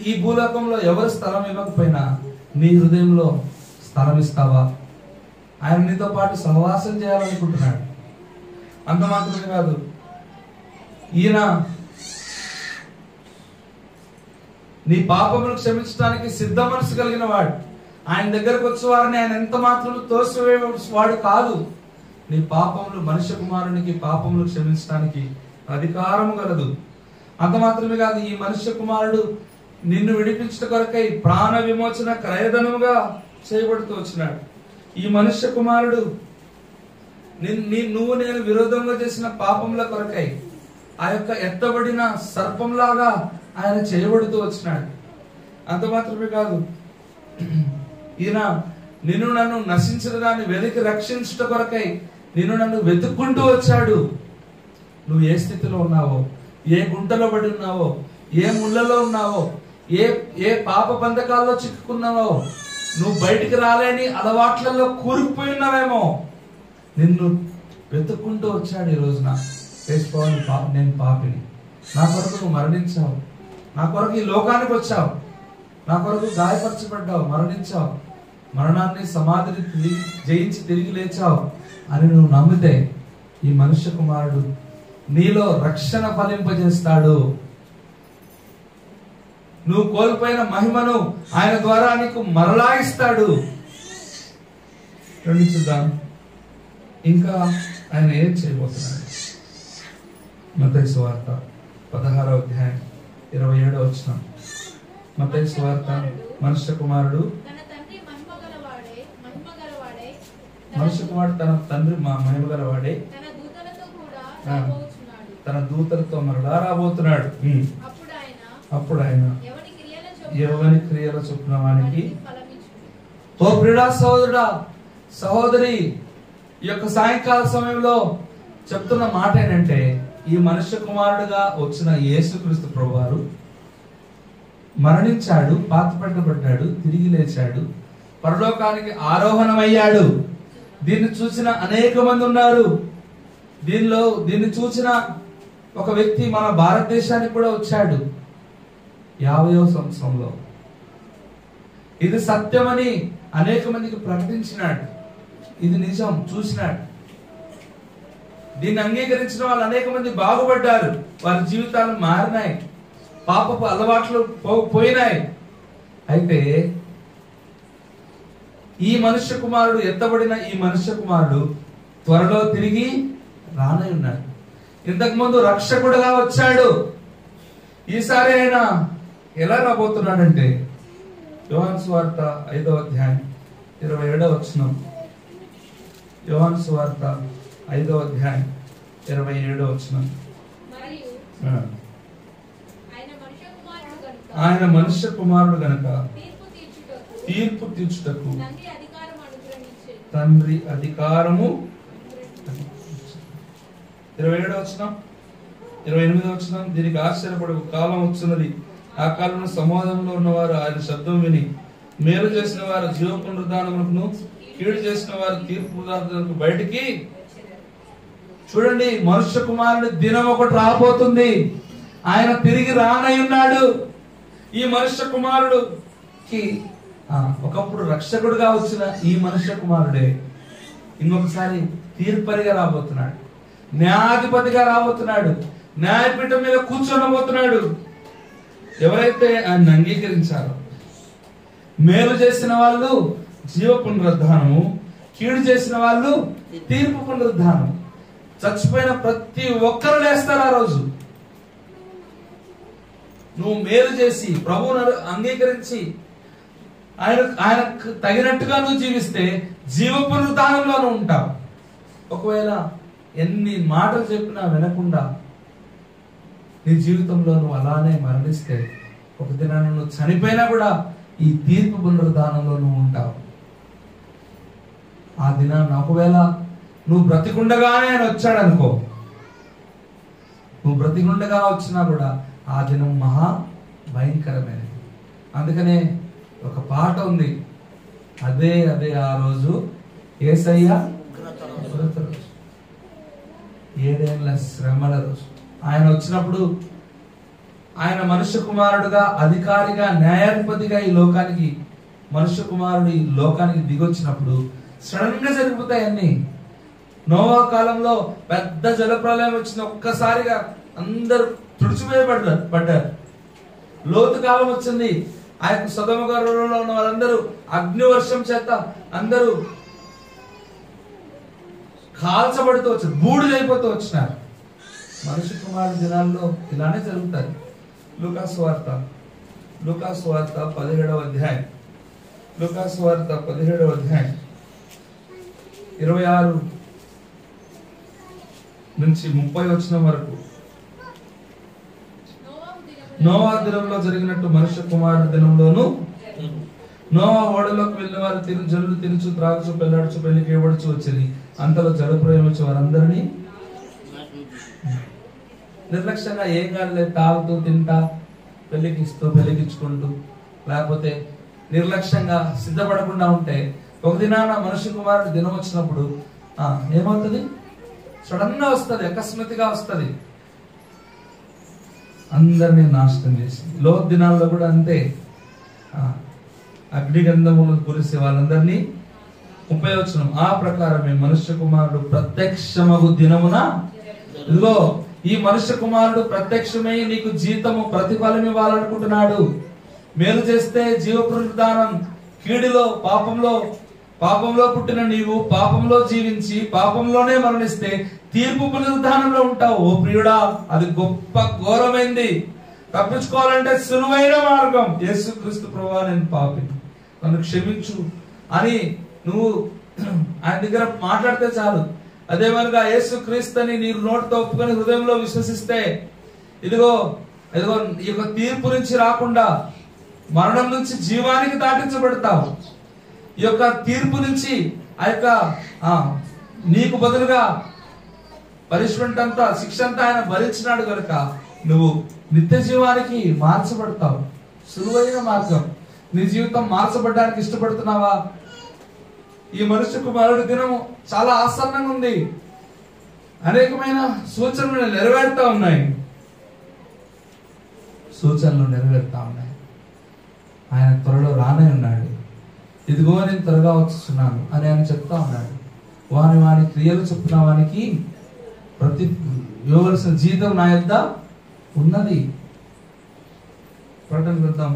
ఈ భూలోకంలో ఎవరు స్థలం ఇవ్వకపోయినా నీ హృదయంలో స్థలం ఇస్తావా? ఆయన నీతో పాటు సహవాసం చేయాలనుకుంటున్నాడు. అంత మాత్రమే కాదు, ఈయన నీ పాపములు క్షమించడానికి సిద్ధ మనసు కలిగిన వాడు. ఆయన దగ్గరకు వచ్చే వారిని ఆయన ఎంత మాత్రం తోసివేవాడు కాదు. నీ పాపములు, మనుష్య కుమారునికి పాపములు క్షమించడానికి అధికారము గలదు. అంత మాత్రమే కాదు, ఈ మనుష్య కుమారుడు నిన్ను విడిపించడం కొరకై ప్రాణ విమోచన క్రయధనముగా చేయబడుతూ వచ్చినాడు. ఈ మనుష్య కుమారుడు నువ్వు నేను విరోధంగా చేసిన పాపముల కొరకై ఆ యొక్క ఎత్తబడిన సర్పంలాగా ఆయన చేయబడుతూ వచ్చినాడు. అంత మాత్రమే కాదు, ఈయన నిన్ను నన్ను నశించిన దాన్ని వెతికి రక్షించుట కొరకై నిన్ను నన్ను వెతుక్కుంటూ వచ్చాడు. నువ్వు ఏ స్థితిలో ఉన్నావో, ఏ గుంటలో పడి ఉన్నావో, ఏ ముళ్ళలో ఉన్నావో, ఏ పాప బంధకాల్లో చిక్కుకున్నావో, నువ్వు బయటికి రాలేని అలవాట్లలో కూరుకుపోయి ఉన్నావేమో, నిన్ను వెతుక్కుంటూ వచ్చాడు. ఈ రోజున వేసుకోవాలి, నేను పాపిని, నా కొరకు నువ్వు మరణించావు, నా కొరకు ఈ లోకానికి వచ్చావు, నా కొరకు గాయపరచబడ్డావు, మరణించావు, మరణాన్ని సమాధిని జయించి తిరిగి లేచావు అని నువ్వు నమ్మితే ఈ మనుష్య కుమారుడు నీలో రక్షణ ఫలింపజేస్తాడు. నువ్వు కోల్పోయిన మహిమను ఆయన ద్వారా నీకు మరలా ఇస్తాడు. చూద్దాం ఇంకా ఆయన ఏం చేయబోతున్నాడు. మత్తయి సువార్త 16వ అధ్యాయం 27వ వచనం. మత్తయి సువార్త, మనుష్య కుమారుడు మనుష్య కుమారుడు తన తండ్రి మహిమ గలవాడే తన దూతలతో మరలా రాబోతున్నాడు. అప్పుడు ఆయన ఎవని క్రియల చొప్పున వానికి. ఓ ప్రియుడా సహోదరుడా సహోదరి, ఈ యొక్క సాయంకాల సమయంలో చెప్తున్న మాట ఏంటంటే, ఈ మనుష్య కుమారుడుగా వచ్చిన యేసుక్రీస్తు ప్రభువారు మరణించాడు, పాతిపెట్టబడ్డాడు, తిరిగి లేచాడు, పరలోకానికి ఆరోహణమయ్యాడు. దీన్ని చూసిన అనేక మంది ఉన్నారు. దీన్ని చూసిన ఒక వ్యక్తి మన భారతదేశానికి కూడా వచ్చాడు 50వ సంవత్సరంలో. ఇది సత్యమని అనేక మందికి ప్రకటించినాడు. ఇది నిజం చూసినాడు. దీన్ని అంగీకరించిన వాళ్ళు అనేక మంది బాగుపడ్డారు. వారి జీవితాలు మారినాయి, పాపపు అలవాట్లు పోయినాయి. అయితే ఈ మనుష్య కుమారుడు, ఎత్తబడిన ఈ మనుష్య కుమారుడు త్వరలో తిరిగి రానై ఉన్నాడు. ఇంతకు ముందు రక్షకుడుగా వచ్చాడు. ఈసారి ఆయన ఎలా రాబోతున్నాడంటే, యోహాను సువార్త 5వ అధ్యాయం 27వ వచనం. యోహాను సువార్త 5వ అధ్యాయం 27వ వచనం. ఆయన మనుష్య కుమారుడు గనుక తీర్పు తీర్చుటకు తండ్రి అధికారము. 27వ వచనం, 28వ వచనం. దీనికి ఆశ్చర్యపడు కాలం వచ్చినది, ఆ కాలంలో సమాజంలో ఉన్నవారు ఆయన శబ్దం విని మేలు చేసిన వారు జీవ పునరుద్ధానమునకును, కీడు చేసిన వారు తీర్పు పునరుద్ధానమునకు బయటికి. చూడండి, మనుష్య కుమారుని దినం ఒకటి రాబోతుంది. ఆయన తిరిగి రానై ఉన్నాడు. ఈ మనుష్య కుమారుడుకి ఒకప్పుడు రక్షకుడుగా వచ్చిన ఈ మనుష్య కుమారుడే ఇంకొకసారి తీర్పరిగా రాబోతున్నాడు, న్యాయాధిపతిగా రాబోతున్నాడు, న్యాయపీఠం మీద కూర్చోనబోతున్నాడు. ఎవరైతే ఆయన అంగీకరించారో, మేలు చేసిన వాళ్ళు జీవ పునరుద్ధానము, కీడు చేసిన వాళ్ళు తీర్పు పునరుద్ధానం. చచ్చిపోయిన ప్రతి ఒక్కరు లేస్తారు ఆ రోజు. నువ్వు మేలు చేసి ప్రభువును అంగీకరించి ఆయనకు తగినట్టుగా నువ్వు జీవిస్తే జీవ పునరుద్ధానంలో నువ్వు ఉంటావు. ఒకవేళ ఎన్ని మాటలు చెప్పినా వినకుండా నీ జీవితంలో నువ్వు అలానే మరణిస్తే, ఒక దినాన్ని నువ్వు చనిపోయినా కూడా ఈ తీర్పు పునరుద్ధానంలో నువ్వు ఉంటావు. ఆ దినాన్ని ఒకవేళ నువ్వు బ్రతికుండగానే ఆయన వచ్చాడు అనుకో, నువ్వు బ్రతికుండగా వచ్చినా కూడా ఆ దినం మహా భయంకరమైనది. అందుకనే ఒక పాట ఉంది, అదే అదే ఆ రోజు యేసయ్య రోజు, 7 ఏళ్ల శ్రమల రోజు. ఆయన వచ్చినప్పుడు ఆయన మనుష్య కుమారుడుగా, అధికారిగా, న్యాయాధిపతిగా ఈ లోకానికి, మనుష్య కుమారుడు ఈ లోకానికి దిగొచ్చినప్పుడు సడన్ గా జరిగిపోతాయి అన్ని. నోవా కాలంలో పెద్ద జలప్రలయం వచ్చిన ఒక్కసారిగా అందరూ తుడిచివేయబడ్డారు. లోతు కాలం వచ్చింది, ఆ యొక్క సొదొమ గొర్రెలో ఉన్న వాళ్ళందరూ అగ్నివర్షం చేత అందరూ కాల్చబడుతూ వచ్చారు, బూడిదైపోతూ వచ్చినారు. మనుష్య కుమారుడి దినాల్లో ఇలానే జరుగుతాయి. లూకాసు వార్త 17వ అధ్యాయం, లూకాసు వార్త 17వ అధ్యాయం 26 నుంచి 30 వచనం వరకు. నోవా దినంలో జరిగినట్టు మనుష్య కుమారుడి దినంలోను, నోవా ఓడలోకి వెళ్ళిన వారు జనులు తినుచు, త్రాగుచు, పెళ్లాడుచు, పెళ్లికి ఇవ్వడుచు వచ్చేది. అంతలో జలప్రలయం వచ్చి వారందరినీ నిర్లక్ష్యంగా ఏం కాదులే తాగుతూ, తింటా, పెళ్లికిచ్చుకుంటూ, లేకపోతే నిర్లక్ష్యంగా సిద్ధపడకుండా ఉంటే, ఒక దినాన మనుష్య కుమారుడి దినం వచ్చినప్పుడు ఏమవుతుంది? సడన్ గా వస్తుంది, అకస్మాత్తుగా వస్తుంది, అందరినీ నాశనం చేసి. లోతు దినాల్లో కూడా అంతే, అగ్నిగంధములు కురిసే వాళ్ళందరినీ. 30వ వచనం, ఆ ప్రకారమే మనుష్య కుమారుడు ప్రత్యక్షమగు దినమున, ఇదిగో ఈ మనుష్య కుమారుడు ప్రత్యక్షమై నీకు జీతము ప్రతిఫలం ఇవ్వాలనుకుంటున్నాడు. మేలు చేస్తే జీవ పునరుద్ధానం, కీడులో పాపంలో పుట్టిన నీవు పాపంలో జీవించి పాపంలోనే మరణిస్తే తీర్పు పునరుద్ధానంలో ఉంటావు. ఓ ప్రియుడా, అది గొప్ప ఘోరమైంది. తప్పించుకోవాలంటే సులువైన మార్గం యేసుక్రీస్తు ప్రభువా, నేను పాపిని, నన్ను క్షమించు అని నువ్వు ఆయన దగ్గర మాట్లాడితే చాలు. అదే మరిగా యేసు క్రీస్తుని నీరు నోటితో ఒప్పుకొని హృదయంలో విశ్వసిస్తే ఇదిగో ఇదిగో ఈ యొక్క తీర్పు నుంచి రాకుండా మరణం నుంచి జీవానికి దాటించబడతావు. ఈ యొక్క తీర్పు నుంచి ఆ యొక్క నీకు బదులుగా పనిష్మెంట్ అంతా, శిక్ష అంతా ఆయన భరించినాడు కనుక నువ్వు నిత్య జీవానికి మార్చబడతావు. సులువైన మార్గం. నీ జీవితం మార్చబడడానికి ఇష్టపడుతున్నావా? ఈ మనుష్య కుమారుడి దినము చాలా ఆసన్నంగా ఉంది. అనేకమైన సూచనలు నెరవేరుతా ఉన్నాయి. సూచనలు నెరవేరుతా ఉన్నాయి. ఆయన త్వరలో రానే ఉన్నాడు. ఇదిగో నేను త్వరగా వచ్చున్నాను అని ఆయన చెప్తా ఉన్నాడు. వాని క్రియలు చొప్పున వానికి ప్రతి ఇవ్వవలసిన జీతం నా యొద్ద ఉన్నది. ప్రకటన గ్రంథం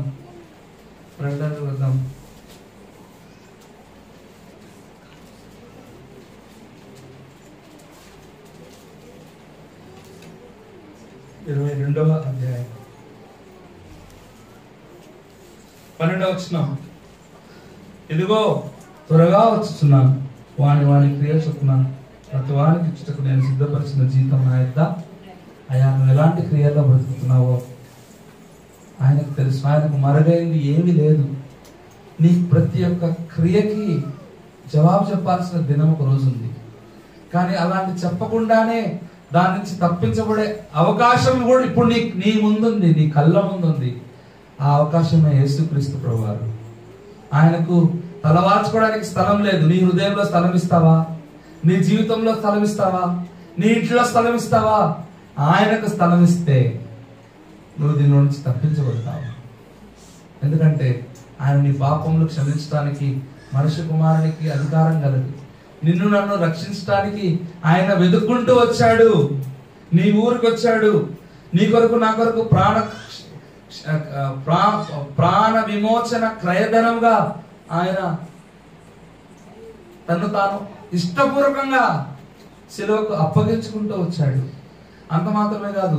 22వ అధ్యాయం 12వ వచనం. ఇదిగో త్వరగా వచ్చుచున్నాను, వాని క్రియ చొప్పున ప్రతి వానికి ఇచ్చుటకు నేను సిద్ధపరిచిన జీతం నా యొద్ద. అయ్యా, నువ్వు ఎలాంటి క్రియల్లో బ్రతుకుతున్నావో ఆయనకు తెలుసు. ఆయనకు మరుగైంది ఏమీ లేదు. నీ ప్రతి ఒక్క క్రియకి జవాబు చెప్పాల్సిన దినం ఒక రోజు ఉంది. కానీ అలాంటి చెప్పకుండానే దాని నుంచి తప్పించబడే అవకాశం కూడా ఇప్పుడు నీ ముందుంది, నీ కళ్ళ ముందుంది. ఆ అవకాశమే యేసుక్రీస్తు ప్రభువారు. ఆయనకు తలవార్చుకోవడానికి స్థలం లేదు. నీ హృదయంలో స్థలం ఇస్తావా? నీ జీవితంలో స్థలం ఇస్తావా? నీ ఇంట్లో స్థలం ఇస్తావా? ఆయనకు స్థలం ఇస్తే నువ్వు దీని నుంచి తప్పించబడతావు. ఎందుకంటే ఆయన నీ పాపములు క్షమించడానికి మనుష్య కుమారునికి అధికారం కలదు. నిన్ను నన్ను రక్షించడానికి ఆయన వెతుక్కుంటూ వచ్చాడు. నీ ఊరికి వచ్చాడు. నీ కొరకు నా కొరకు ప్రాణ విమోచన క్రయధనంగా ఆయన తను తాను ఇష్టపూర్వకంగా శిలువకు అప్పగించుకుంటూ వచ్చాడు. అంత మాత్రమే కాదు,